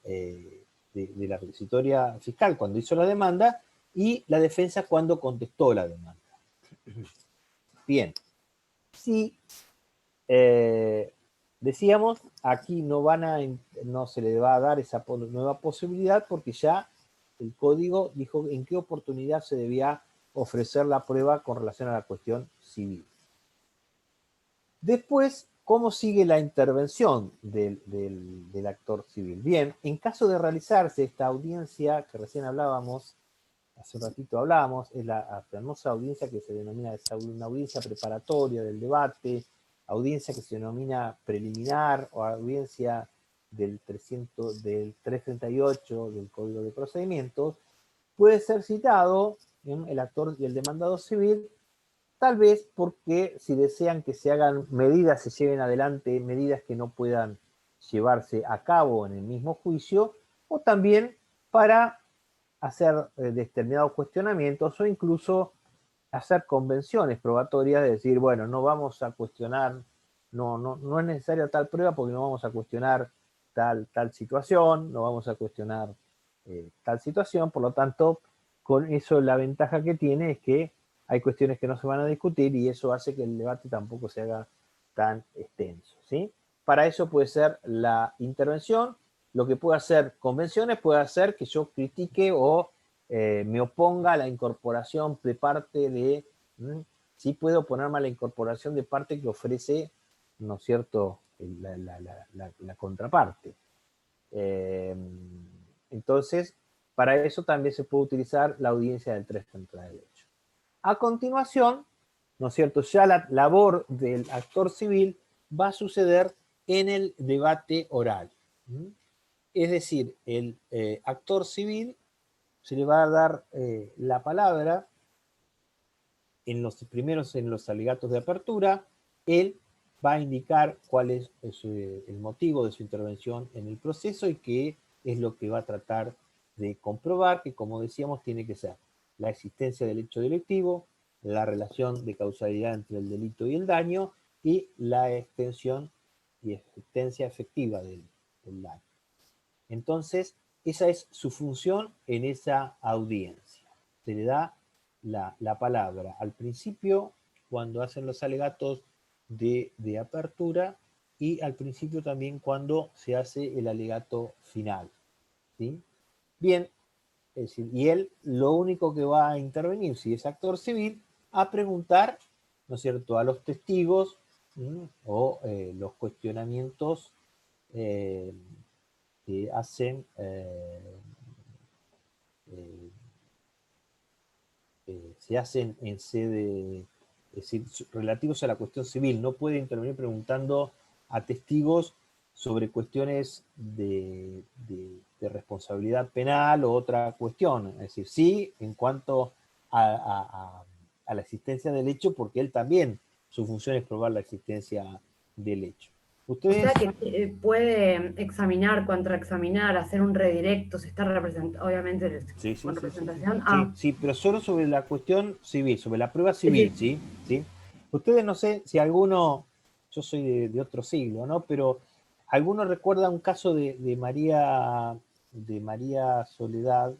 requisitoria fiscal, cuando hizo la demanda, y la defensa cuando contestó la demanda. Bien, si decíamos, aquí no se le va a dar esa nueva posibilidad porque ya el código dijo en qué oportunidad se debía ofrecer la prueba con relación a la cuestión civil. Después, ¿cómo sigue la intervención del actor civil? Bien, en caso de realizarse esta audiencia que recién hablábamos, hace un ratito hablábamos, es la famosa audiencia que se denomina una audiencia preparatoria del debate, audiencia que se denomina preliminar o audiencia del 338 del Código de Procedimientos, puede ser citado el actor y el demandado civil, tal vez porque si desean que se hagan medidas, se lleven adelante medidas que no puedan llevarse a cabo en el mismo juicio, o también para hacer determinados cuestionamientos o incluso hacer convenciones probatorias de decir, bueno, no vamos a cuestionar, no es necesaria tal prueba porque no vamos a cuestionar tal situación, no vamos a cuestionar tal situación, por lo tanto, con eso la ventaja que tiene es que hay cuestiones que no se van a discutir y eso hace que el debate tampoco se haga tan extenso, ¿sí? Para eso puede ser la intervención, lo que puede hacer convenciones, puede hacer que yo critique o me oponga a la incorporación de parte de, sí puedo oponerme a la incorporación de parte que ofrece, ¿no es cierto?, la contraparte. Entonces, para eso también se puede utilizar la audiencia del 3 contra el hecho. A continuación, ¿no es cierto?, ya la labor del actor civil va a suceder en el debate oral. Es decir, el actor civil se le va a dar la palabra en los primeros, en los alegatos de apertura. Él va a indicar cuál es el motivo de su intervención en el proceso y qué es lo que va a tratar de comprobar, que como decíamos tiene que ser la existencia del hecho delictivo, la relación de causalidad entre el delito y el daño y la extensión y existencia efectiva del daño. Entonces, esa es su función en esa audiencia. Se le da la palabra al principio, cuando hacen los alegatos de apertura, y al principio también cuando se hace el alegato final, ¿sí? Bien, es decir, y él lo único que va a intervenir, si es actor civil, a preguntar, ¿no es cierto?, a los testigos o los cuestionamientos que hacen se hacen en sede, es decir, relativos a la cuestión civil. No puede intervenir preguntando a testigos sobre cuestiones de responsabilidad penal o otra cuestión. Es decir, sí, en cuanto a la existencia del hecho, porque él también, su función es probar la existencia del hecho. O sea Ustedes... que puede examinar, contraexaminar, hacer un redirecto, se está representando, obviamente Sí, con sí, sí, sí, sí. representación. Sí, sí, pero solo sobre la cuestión civil, sobre la prueba Es civil, decir, ¿sí? ¿Sí? Ustedes no sé si alguno, yo soy de otro siglo, ¿no? Pero alguno recuerda un caso de María Soledad,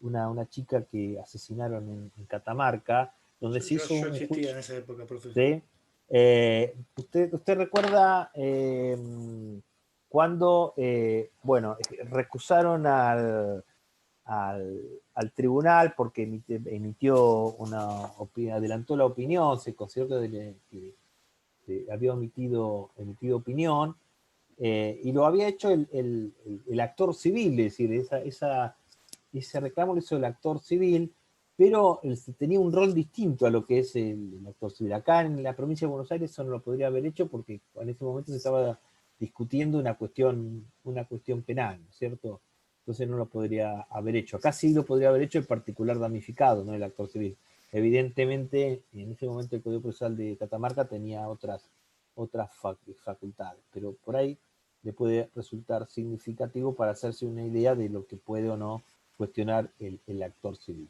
una chica que asesinaron en Catamarca, donde se hizo Yo un existía juicio, en esa época, profesor. ¿sí? ¿Usted recuerda cuando, bueno, recusaron al tribunal porque emitió adelantó la opinión, se consideró que había emitido opinión, y lo había hecho el actor civil, es decir, ese reclamo lo hizo el actor civil, pero tenía un rol distinto a lo que es el actor civil. Acá en la provincia de Buenos Aires eso no lo podría haber hecho porque en ese momento se estaba discutiendo una cuestión penal, ¿no es cierto? Entonces no lo podría haber hecho. Acá sí lo podría haber hecho el particular damnificado, no el actor civil. Evidentemente, en ese momento el Código Procesal de Catamarca tenía otras facultades, pero por ahí le puede resultar significativo para hacerse una idea de lo que puede o no cuestionar el actor civil.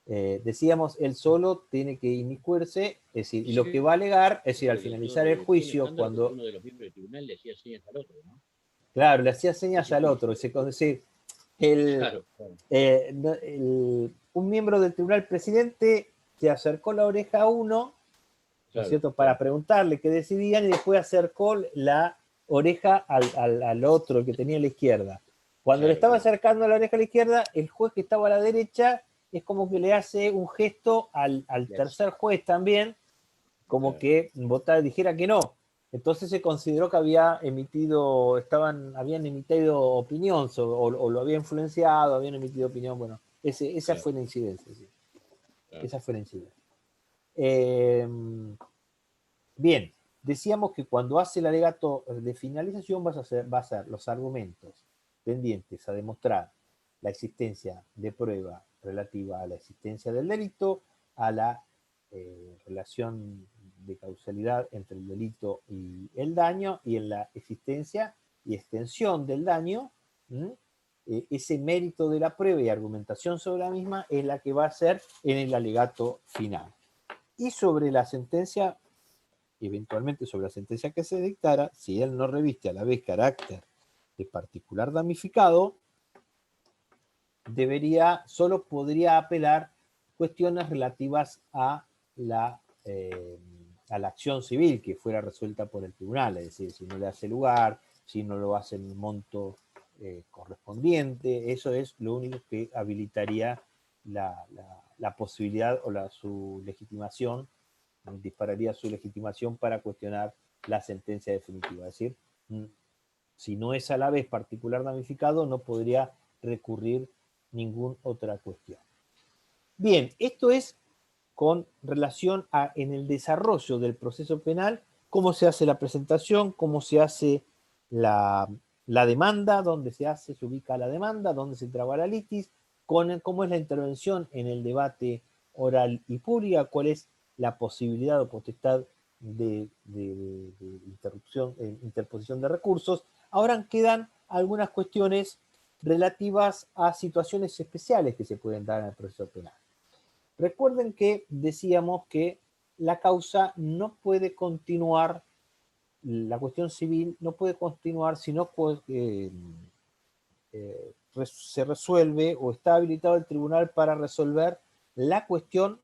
Decíamos, él solo tiene que inmiscuirse, es decir, y lo que va a alegar, es decir, al finalizar el juicio, cuando... Uno de los miembros del tribunal le hacía señas al otro, ¿no? Claro, le hacía señas al otro, es decir, Claro. un miembro del tribunal presidente se acercó la oreja a uno, ¿no es cierto?, para preguntarle qué decidían, y después acercó la oreja al otro, el que tenía a la izquierda. Cuando le estaba acercando la oreja a la izquierda, el juez que estaba a la derecha es como que le hace un gesto al tercer juez también, como que dijera que no. Entonces se consideró que habían emitido opinión o lo había influenciado, habían emitido opinión. Bueno, esa fue la incidencia. ¿Sí? Esa fue la incidencia. Bien, decíamos que cuando hace el alegato de finalización va a ser los argumentos tendientes a demostrar la existencia de prueba relativa a la existencia del delito, a la relación de causalidad entre el delito y el daño, y en la existencia y extensión del daño. Ese mérito de la prueba y argumentación sobre la misma es la que va a ser en el alegato final. Y sobre la sentencia, eventualmente sobre la sentencia que se dictara, si él no reviste a la vez carácter de particular damnificado, solo podría apelar cuestiones relativas a la acción civil que fuera resuelta por el tribunal, es decir, si no le hace lugar, si no lo hace en el monto correspondiente. Eso es lo único que habilitaría la posibilidad o su legitimación, dispararía su legitimación para cuestionar la sentencia definitiva. Es decir, si no es a la vez particular damnificado, no podría recurrir ninguna otra cuestión. Bien, esto es con relación a, en el desarrollo del proceso penal, cómo se hace la presentación, cómo se hace la demanda, dónde se ubica la demanda, dónde se traba la litis, cómo es la intervención en el debate oral y pública, cuál es la posibilidad o potestad de interposición de recursos. Ahora quedan algunas cuestiones relativas a situaciones especiales que se pueden dar en el proceso penal. Recuerden que decíamos que la causa no puede continuar, la cuestión civil no puede continuar si no se resuelve o está habilitado el tribunal para resolver la cuestión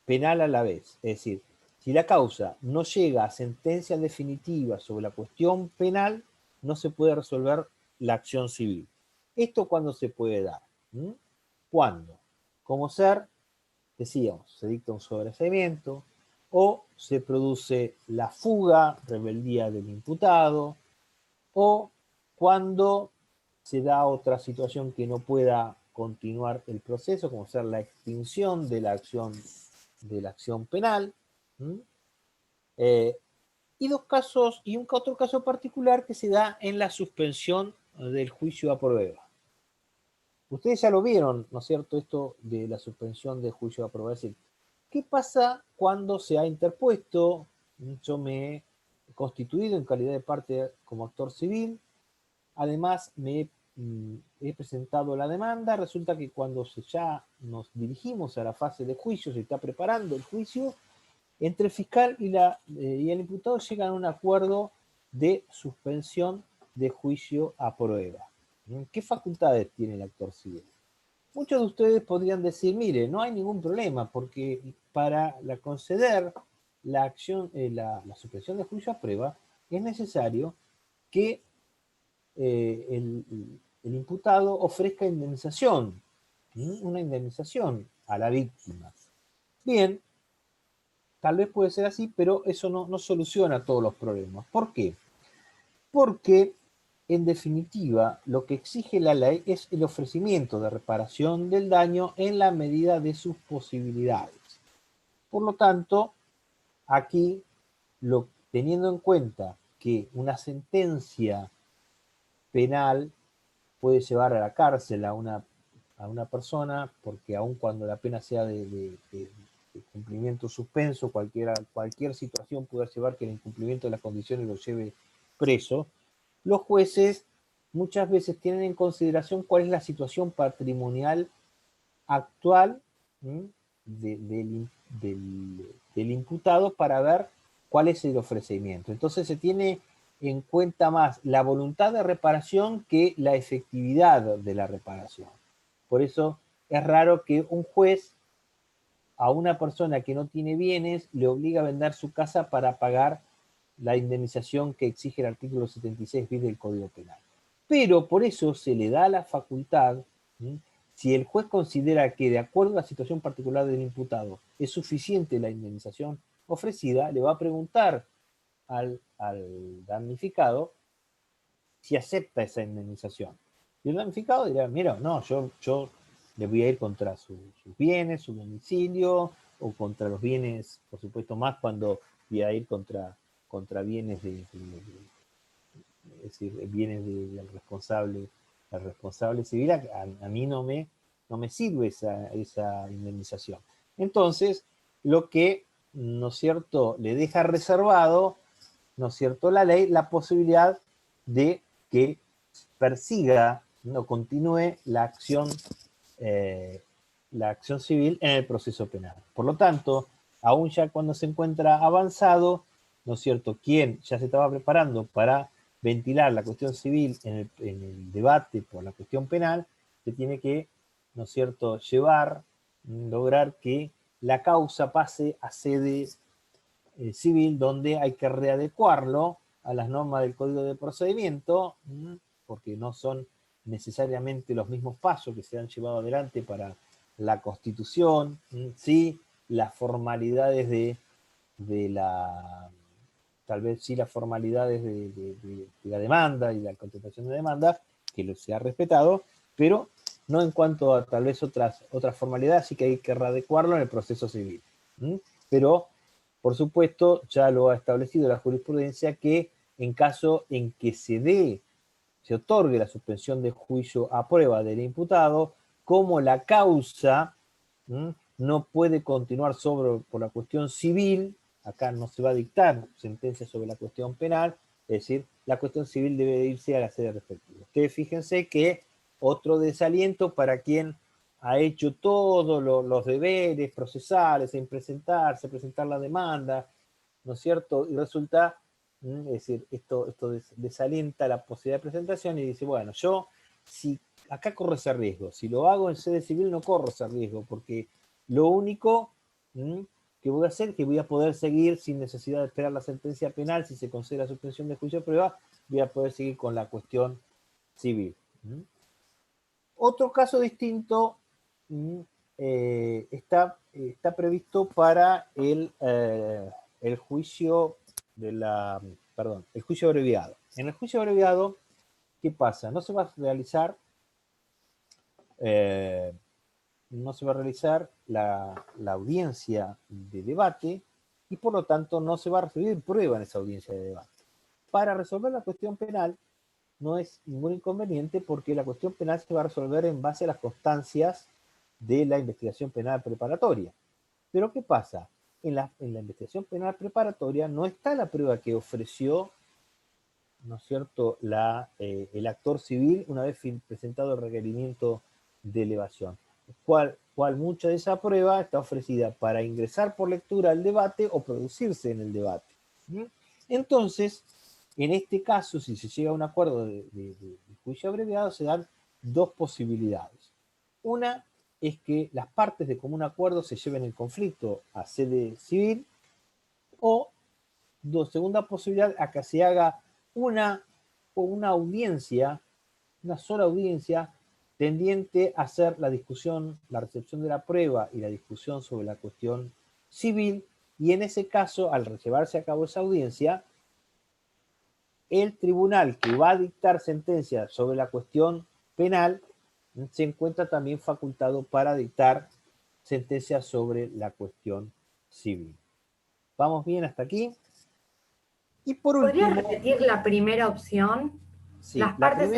penal a la vez. Es decir, si la causa no llega a sentencia definitiva sobre la cuestión penal, no se puede resolver la acción civil. ¿Esto cuándo se puede dar? ¿Cuándo? Como ser, decíamos, se dicta un sobreseimiento o se produce la fuga, rebeldía del imputado, o cuando se da otra situación que no pueda continuar el proceso, como ser la extinción de la acción penal. Y otro caso particular que se da en la suspensión del juicio a prueba. Ustedes ya lo vieron, ¿no es cierto?, esto de la suspensión del juicio a prueba. Es decir, ¿qué pasa cuando se ha interpuesto? Yo me he constituido en calidad de parte como actor civil, además he presentado la demanda. Resulta que cuando ya nos dirigimos a la fase de juicio, se está preparando el juicio, entre el fiscal y el imputado llegan a un acuerdo de suspensión de juicio a prueba. ¿Qué facultades tiene el actor civil? Muchos de ustedes podrían decir, mire, no hay ningún problema, porque para conceder la suspensión de juicio a prueba es necesario que el imputado ofrezca indemnización, una indemnización a la víctima. Bien, tal vez puede ser así, pero eso no soluciona todos los problemas. ¿Por qué? Porque, en definitiva, lo que exige la ley es el ofrecimiento de reparación del daño en la medida de sus posibilidades. Por lo tanto, aquí, teniendo en cuenta que una sentencia penal puede llevar a la cárcel a una persona, porque aun cuando la pena sea de cumplimiento suspenso, cualquier situación puede llevar que el incumplimiento de las condiciones lo lleve preso, los jueces muchas veces tienen en consideración cuál es la situación patrimonial actual del imputado para ver cuál es el ofrecimiento. Entonces se tiene en cuenta más la voluntad de reparación que la efectividad de la reparación. Por eso es raro que un juez a una persona que no tiene bienes le obliga a vender su casa para pagar la indemnización que exige el artículo 76 bis del Código Penal. Pero por eso se le da la facultad, si el juez considera que de acuerdo a la situación particular del imputado es suficiente la indemnización ofrecida, le va a preguntar al damnificado si acepta esa indemnización. Y el damnificado dirá, mira, no, yo le voy a ir contra sus bienes, su domicilio, o contra los bienes, por supuesto, más cuando voy a ir contra bienes es decir, viene del responsable civil, a mí no me sirve esa indemnización. Entonces, lo que, ¿no es cierto?, le deja reservado, ¿no es cierto?, la ley, la posibilidad de que persiga, no continúe la acción civil en el proceso penal. Por lo tanto, aún ya cuando se encuentra avanzado, ¿no es cierto?, quien ya se estaba preparando para ventilar la cuestión civil en el debate por la cuestión penal, se tiene que, ¿no es cierto?, lograr que la causa pase a sede civil, donde hay que readecuarlo a las normas del Código de Procedimiento, porque no son necesariamente los mismos pasos que se han llevado adelante para la Constitución, sí, las formalidades tal vez sí las formalidades de la demanda y la contestación de demanda, que se ha respetado, pero no en cuanto a tal vez otras formalidades, sí que hay que readecuarlo en el proceso civil. Pero, por supuesto, ya lo ha establecido la jurisprudencia que en caso en que se otorgue la suspensión de juicio a prueba del imputado, como la causa no puede continuar por la cuestión civil, acá no se va a dictar sentencia sobre la cuestión penal, es decir, la cuestión civil debe irse a la sede respectiva. Ustedes fíjense que otro desaliento para quien ha hecho todos los deberes procesales en presentar la demanda, ¿no es cierto? Y resulta, es decir, esto desalienta la posibilidad de presentación y dice, bueno, yo, si acá corro ese riesgo, si lo hago en sede civil no corro ese riesgo, porque lo único que voy a hacer es que voy a poder seguir sin necesidad de esperar la sentencia penal, si se concede la suspensión de juicio de prueba, voy a poder seguir con la cuestión civil. Otro caso distinto está previsto para el juicio el juicio abreviado. En el juicio abreviado, ¿qué pasa? No se va a realizar la audiencia de debate y por lo tanto no se va a recibir prueba en esa audiencia de debate. Para resolver la cuestión penal no es ningún inconveniente porque la cuestión penal se va a resolver en base a las constancias de la investigación penal preparatoria. Pero ¿qué pasa? En la investigación penal preparatoria no está la prueba que ofreció, ¿no es cierto?, el actor civil una vez presentado el requerimiento de elevación. Cual mucha de esa prueba está ofrecida para ingresar por lectura al debate o producirse en el debate. Entonces, en este caso, si se llega a un acuerdo de juicio abreviado, se dan dos posibilidades. Una es que las partes de común acuerdo se lleven el conflicto a sede civil, o segunda posibilidad, a que se haga una audiencia, una sola audiencia, tendiente a hacer la discusión, la recepción de la prueba y la discusión sobre la cuestión civil, y en ese caso, al llevarse a cabo esa audiencia, el tribunal que va a dictar sentencia sobre la cuestión penal se encuentra también facultado para dictar sentencia sobre la cuestión civil. ¿Vamos bien hasta aquí? Y por último... ¿Podrías repetir la primera opción? Sí, Las partes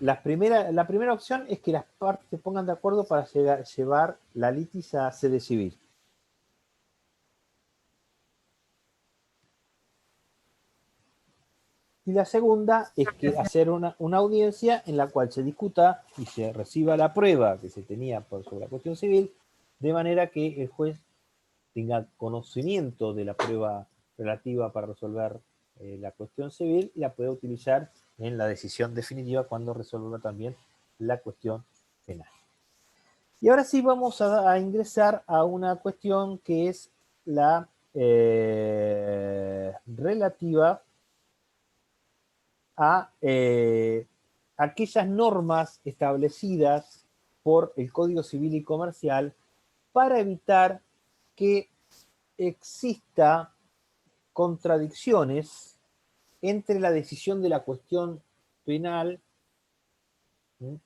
la primera opción es que las partes se pongan de acuerdo para llevar la litis a sede civil. Y la segunda es que hacer una audiencia en la cual se discuta y se reciba la prueba que se tenía sobre la cuestión civil, de manera que el juez tenga conocimiento de la prueba relativa para resolver la cuestión civil y la pueda utilizar en la decisión definitiva cuando resuelva también la cuestión penal. Y ahora sí vamos a ingresar a una cuestión que es la relativa a aquellas normas establecidas por el Código Civil y Comercial para evitar que exista contradicciones entre la decisión de la cuestión penal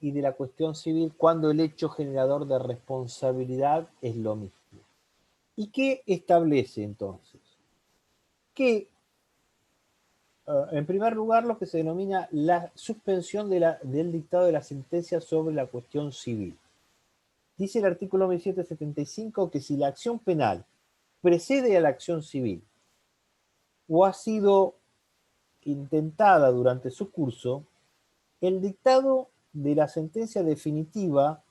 y de la cuestión civil cuando el hecho generador de responsabilidad es lo mismo. ¿Y qué establece entonces? Que En primer lugar, lo que se denomina la suspensión del dictado de la sentencia sobre la cuestión civil. Dice el artículo 1775 que si la acción penal precede a la acción civil o ha sido intentada durante su curso, el dictado de la sentencia definitiva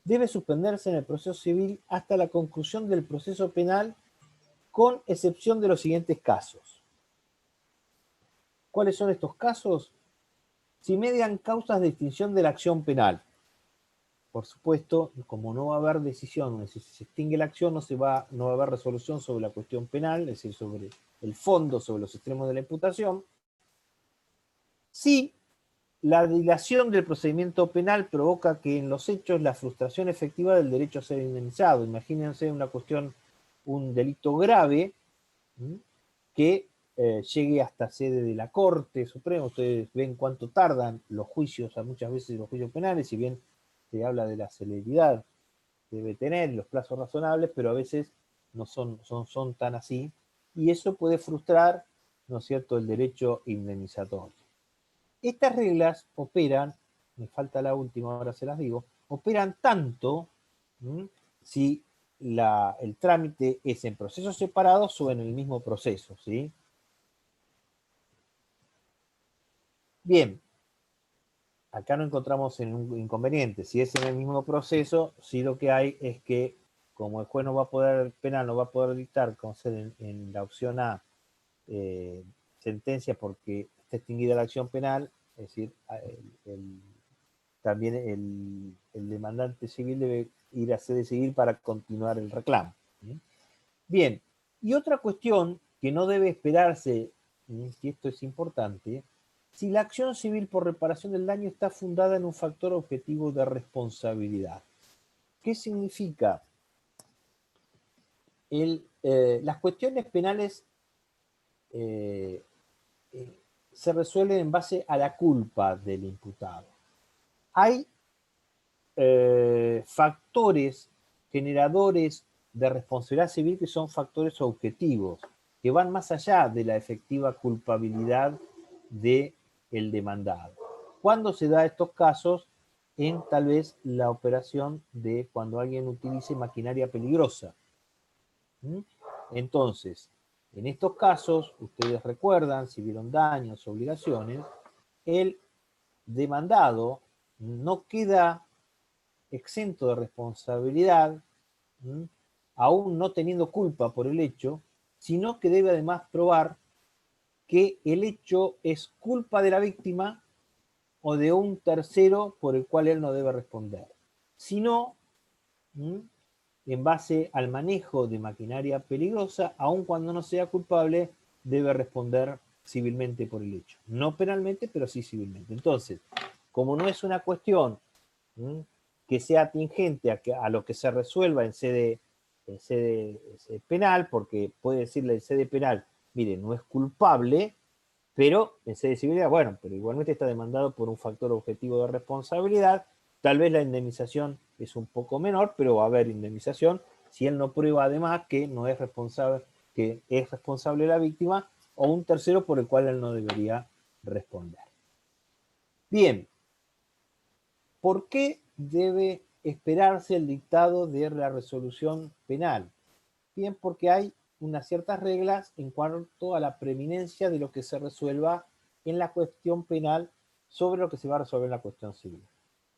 debe suspenderse en el proceso civil hasta la conclusión del proceso penal, con excepción de los siguientes casos. ¿Cuáles son estos casos? Si median causas de extinción de la acción penal. Por supuesto, como no va a haber decisión, si se extingue la acción, no va a haber resolución sobre la cuestión penal, es decir, sobre el fondo, sobre los extremos de la imputación. Si la dilación del procedimiento penal provoca que en los hechos la frustración efectiva del derecho a ser indemnizado. Imagínense una cuestión, un delito grave, que llegue hasta sede de la Corte Suprema. Ustedes ven cuánto tardan los juicios, muchas veces los juicios penales, si bien se habla de la celeridad que debe tener, los plazos razonables, pero a veces no son tan así, y eso puede frustrar, ¿no es cierto?, el derecho indemnizatorio. Estas reglas operan, me falta la última, ahora se las digo, operan tanto si el trámite es en procesos separados o en el mismo proceso, ¿sí? Bien, acá no encontramos un inconveniente. Si es en el mismo proceso, sí lo que hay es que, como el juez penal no va a poder dictar, como ser en la opción A, sentencia porque está extinguida la acción penal, es decir, también el demandante civil debe ir a sede civil para continuar el reclamo. Bien, y otra cuestión que no debe esperarse, y esto es importante, si la acción civil por reparación del daño está fundada en un factor objetivo de responsabilidad. ¿Qué significa? Las cuestiones penales se resuelven en base a la culpa del imputado. Hay factores generadores de responsabilidad civil que son factores objetivos, que van más allá de la efectiva culpabilidad del demandado. ¿Cuándo se da estos casos? En tal vez la operación de cuando alguien utilice maquinaria peligrosa. Entonces, en estos casos, ustedes recuerdan, si vieron daños, obligaciones, el demandado no queda exento de responsabilidad, aún no teniendo culpa por el hecho, sino que debe además probar que el hecho es culpa de la víctima o de un tercero por el cual él no debe responder. Si no, en base al manejo de maquinaria peligrosa, aun cuando no sea culpable, debe responder civilmente por el hecho. No penalmente, pero sí civilmente. Entonces, como no es una cuestión que sea atingente a lo que se resuelva en sede penal, porque puede decirle en sede penal, mire, no es culpable, pero en sede civil, bueno, pero igualmente está demandado por un factor objetivo de responsabilidad. Tal vez la indemnización es un poco menor, pero va a haber indemnización si él no prueba además que no es responsable, que es responsable la víctima o un tercero por el cual él no debería responder. Bien, ¿por qué debe esperarse el dictado de la resolución penal? Bien, porque hay unas ciertas reglas en cuanto a la preeminencia de lo que se resuelva en la cuestión penal sobre lo que se va a resolver en la cuestión civil.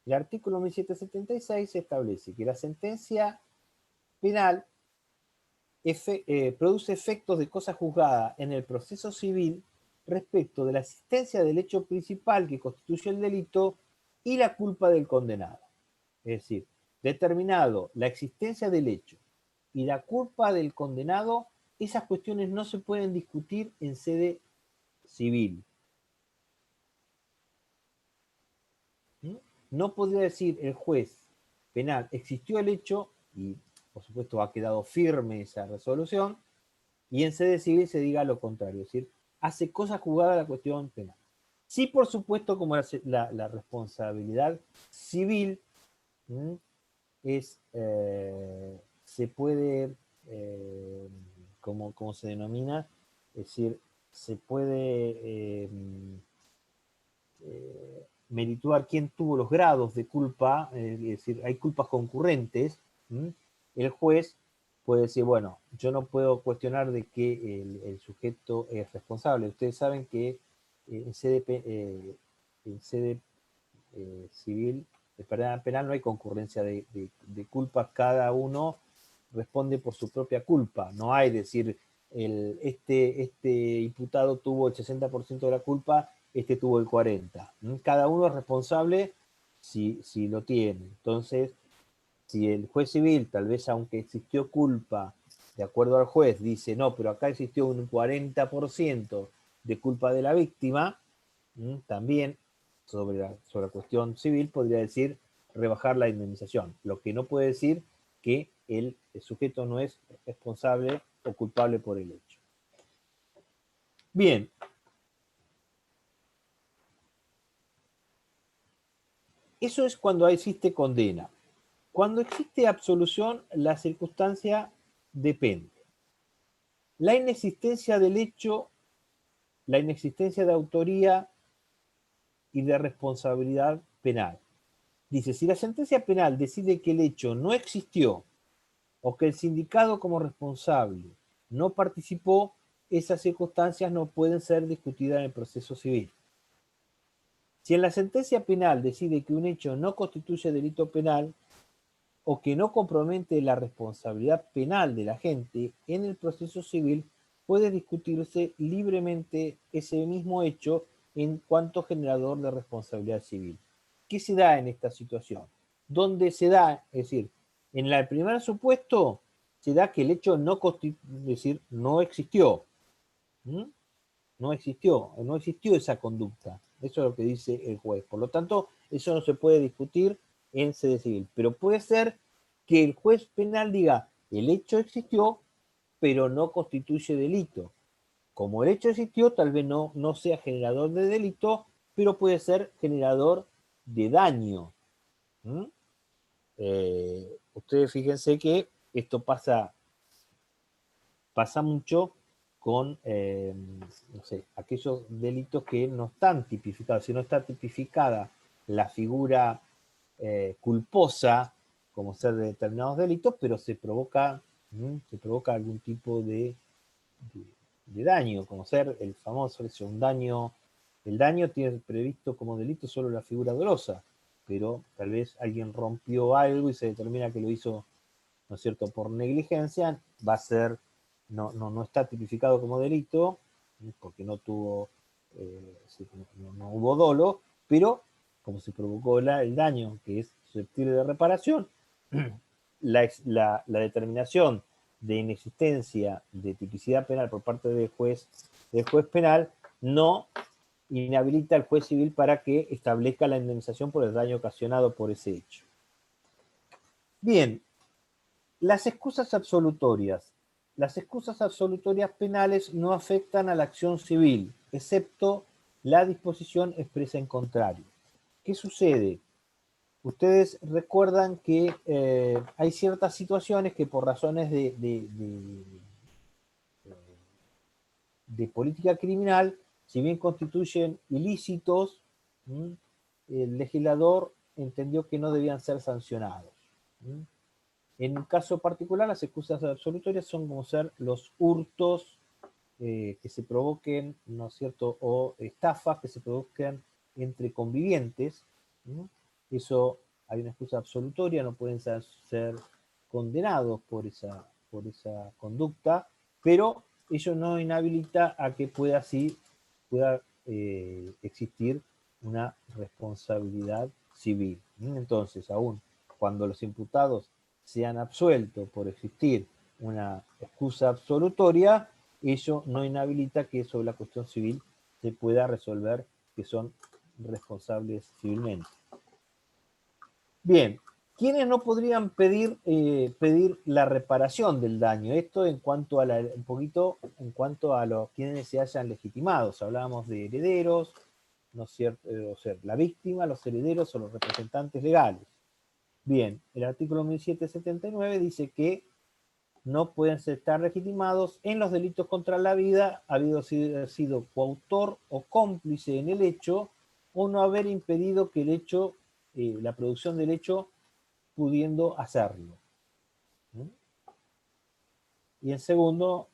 El artículo 1776 establece que la sentencia penal produce efectos de cosa juzgada en el proceso civil respecto de la existencia del hecho principal que constituye el delito y la culpa del condenado. Es decir, determinado la existencia del hecho y la culpa del condenado, esas cuestiones no se pueden discutir en sede civil. No podría decir el juez penal, existió el hecho y por supuesto ha quedado firme esa resolución, y en sede civil se diga lo contrario, es decir, hace cosa juzgada la cuestión penal. Sí, por supuesto, como la responsabilidad civil se puede, como se denomina, es decir, se puede merituar quién tuvo los grados de culpa, es decir, hay culpas concurrentes, el juez puede decir, bueno, yo no puedo cuestionar de que el sujeto es responsable. Ustedes saben que en sede civil, penal, no hay concurrencia de culpas, cada uno responde por su propia culpa. No hay decir, este imputado tuvo el 60% de la culpa, este tuvo el 40%. Cada uno es responsable si lo tiene. Entonces, si el juez civil, tal vez aunque existió culpa, de acuerdo al juez, dice, no, pero acá existió un 40% de culpa de la víctima, también sobre la cuestión civil podría decir rebajar la indemnización. Lo que no puede decir que el sujeto no es responsable o culpable por el hecho. Bien. Eso es cuando existe condena. Cuando existe absolución, la circunstancia depende. La inexistencia del hecho, la inexistencia de autoría y de responsabilidad penal. Dice, si la sentencia penal decide que el hecho no existió o que el sindicado como responsable no participó, esas circunstancias no pueden ser discutidas en el proceso civil. Si en la sentencia penal decide que un hecho no constituye delito penal o que no compromete la responsabilidad penal del agente, en el proceso civil puede discutirse libremente ese mismo hecho en cuanto generador de responsabilidad civil. ¿Qué se da en esta situación? Donde se da, es decir, en el primer supuesto se da que el hecho no no existió. No existió esa conducta. Eso es lo que dice el juez. Por lo tanto, eso no se puede discutir en sede civil. Pero puede ser que el juez penal diga, el hecho existió, pero no constituye delito. Como el hecho existió, tal vez no sea generador de delito, pero puede ser generador de daño. Ustedes fíjense que esto pasa mucho con, no sé, aquellos delitos que no están tipificados. Si no está tipificada la figura culposa como ser de determinados delitos, pero se provoca algún tipo de daño, como ser el famoso, un daño. El daño tiene previsto como delito solo la figura dolosa, pero tal vez alguien rompió algo y se determina que lo hizo, ¿no es cierto?, por negligencia, va a ser, no está tipificado como delito, porque no tuvo, no hubo dolo, pero como se provocó el daño, que es susceptible de reparación, la determinación de inexistencia de tipicidad penal por parte del juez penal no inhabilita al juez civil para que establezca la indemnización por el daño ocasionado por ese hecho. Bien, las excusas absolutorias. Las excusas absolutorias penales no afectan a la acción civil, excepto la disposición expresa en contrario. ¿Qué sucede? Ustedes recuerdan que hay ciertas situaciones que por razones de política criminal, si bien constituyen ilícitos, el legislador entendió que no debían ser sancionados. En un caso particular, las excusas absolutorias son como ser los hurtos que se provoquen, ¿no es cierto?, o estafas que se provoquen entre convivientes. Eso, hay una excusa absolutoria, no pueden ser condenados por esa conducta, pero ello no inhabilita a que pueda existir una responsabilidad civil. Entonces, aún cuando los imputados sean absueltos por existir una excusa absolutoria, ello no inhabilita que sobre la cuestión civil se pueda resolver que son responsables civilmente. Bien, ¿quiénes no podrían pedir la reparación del daño? Esto en cuanto a un poquito en cuanto a los quienes se hayan legitimados. Hablábamos de herederos, ¿no es cierto? O sea, la víctima, los herederos o los representantes legales. Bien, el artículo 1779 dice que no pueden estar legitimados en los delitos contra la vida, habiendo sido coautor o cómplice en el hecho, o no haber impedido que el hecho, la producción del hecho, pudiendo hacerlo. ¿Mm? Y en segundo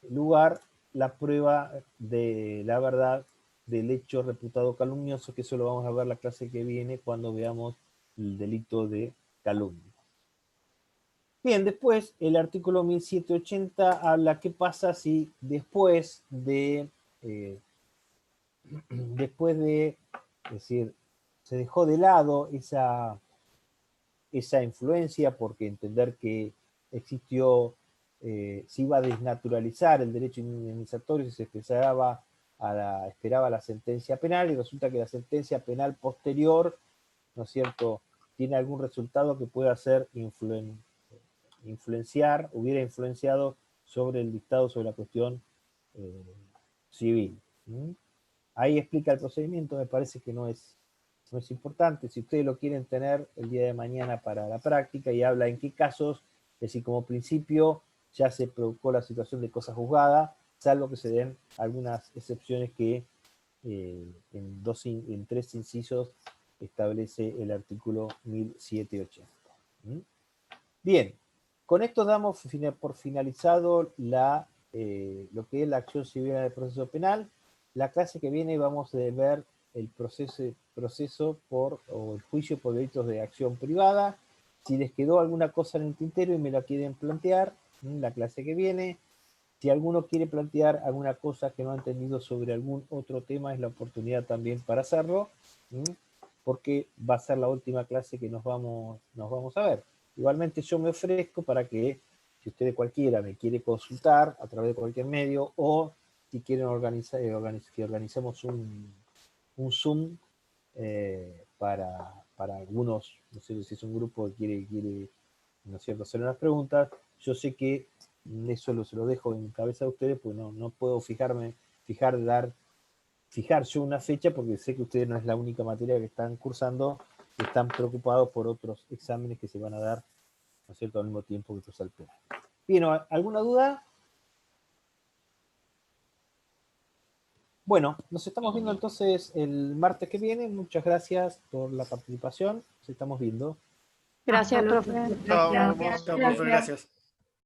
lugar, la prueba de la verdad del hecho reputado calumnioso, que eso lo vamos a ver la clase que viene cuando veamos el delito de calumnia. Bien, después el artículo 1780 habla qué pasa si después de, es decir, se dejó de lado esa influencia, porque entender que existió, se iba a desnaturalizar el derecho indemnizatorio si se esperaba la sentencia penal, y resulta que la sentencia penal posterior, ¿no es cierto?, tiene algún resultado que pueda ser hubiera influenciado sobre el dictado sobre la cuestión civil. ¿Mm? Ahí explica el procedimiento, me parece que no es importante. Si ustedes lo quieren tener el día de mañana para la práctica, y habla en qué casos, es decir, como principio ya se produjo la situación de cosa juzgada, salvo que se den algunas excepciones que en 3 incisos establece el artículo 1780. ¿Mm? Bien, con esto damos por finalizado lo que es la acción civil en el proceso penal. La clase que viene vamos a ver el proceso o el juicio por delitos de acción privada. Si les quedó alguna cosa en el tintero y me la quieren plantear, la clase que viene. Si alguno quiere plantear alguna cosa que no ha entendido sobre algún otro tema, es la oportunidad también para hacerlo, porque va a ser la última clase que nos vamos a ver. Igualmente yo me ofrezco para que, si usted cualquiera me quiere consultar a través de cualquier medio, o si quieren que organicemos un Zoom para algunos, no sé si es un grupo que quiere ¿no es cierto?, hacer unas preguntas. Yo sé que eso se lo dejo en cabeza de ustedes, pues no puedo fijar yo una fecha, porque sé que ustedes no es la única materia que están cursando, que están preocupados por otros exámenes que se van a dar, ¿no es cierto?, al mismo tiempo que cursar el penal. Bien, ¿alguna duda? Bueno, nos estamos viendo entonces el martes que viene. Muchas gracias por la participación. Nos estamos viendo. Gracias, Hasta luego. profe. Chao, Gracias. profe, gracias.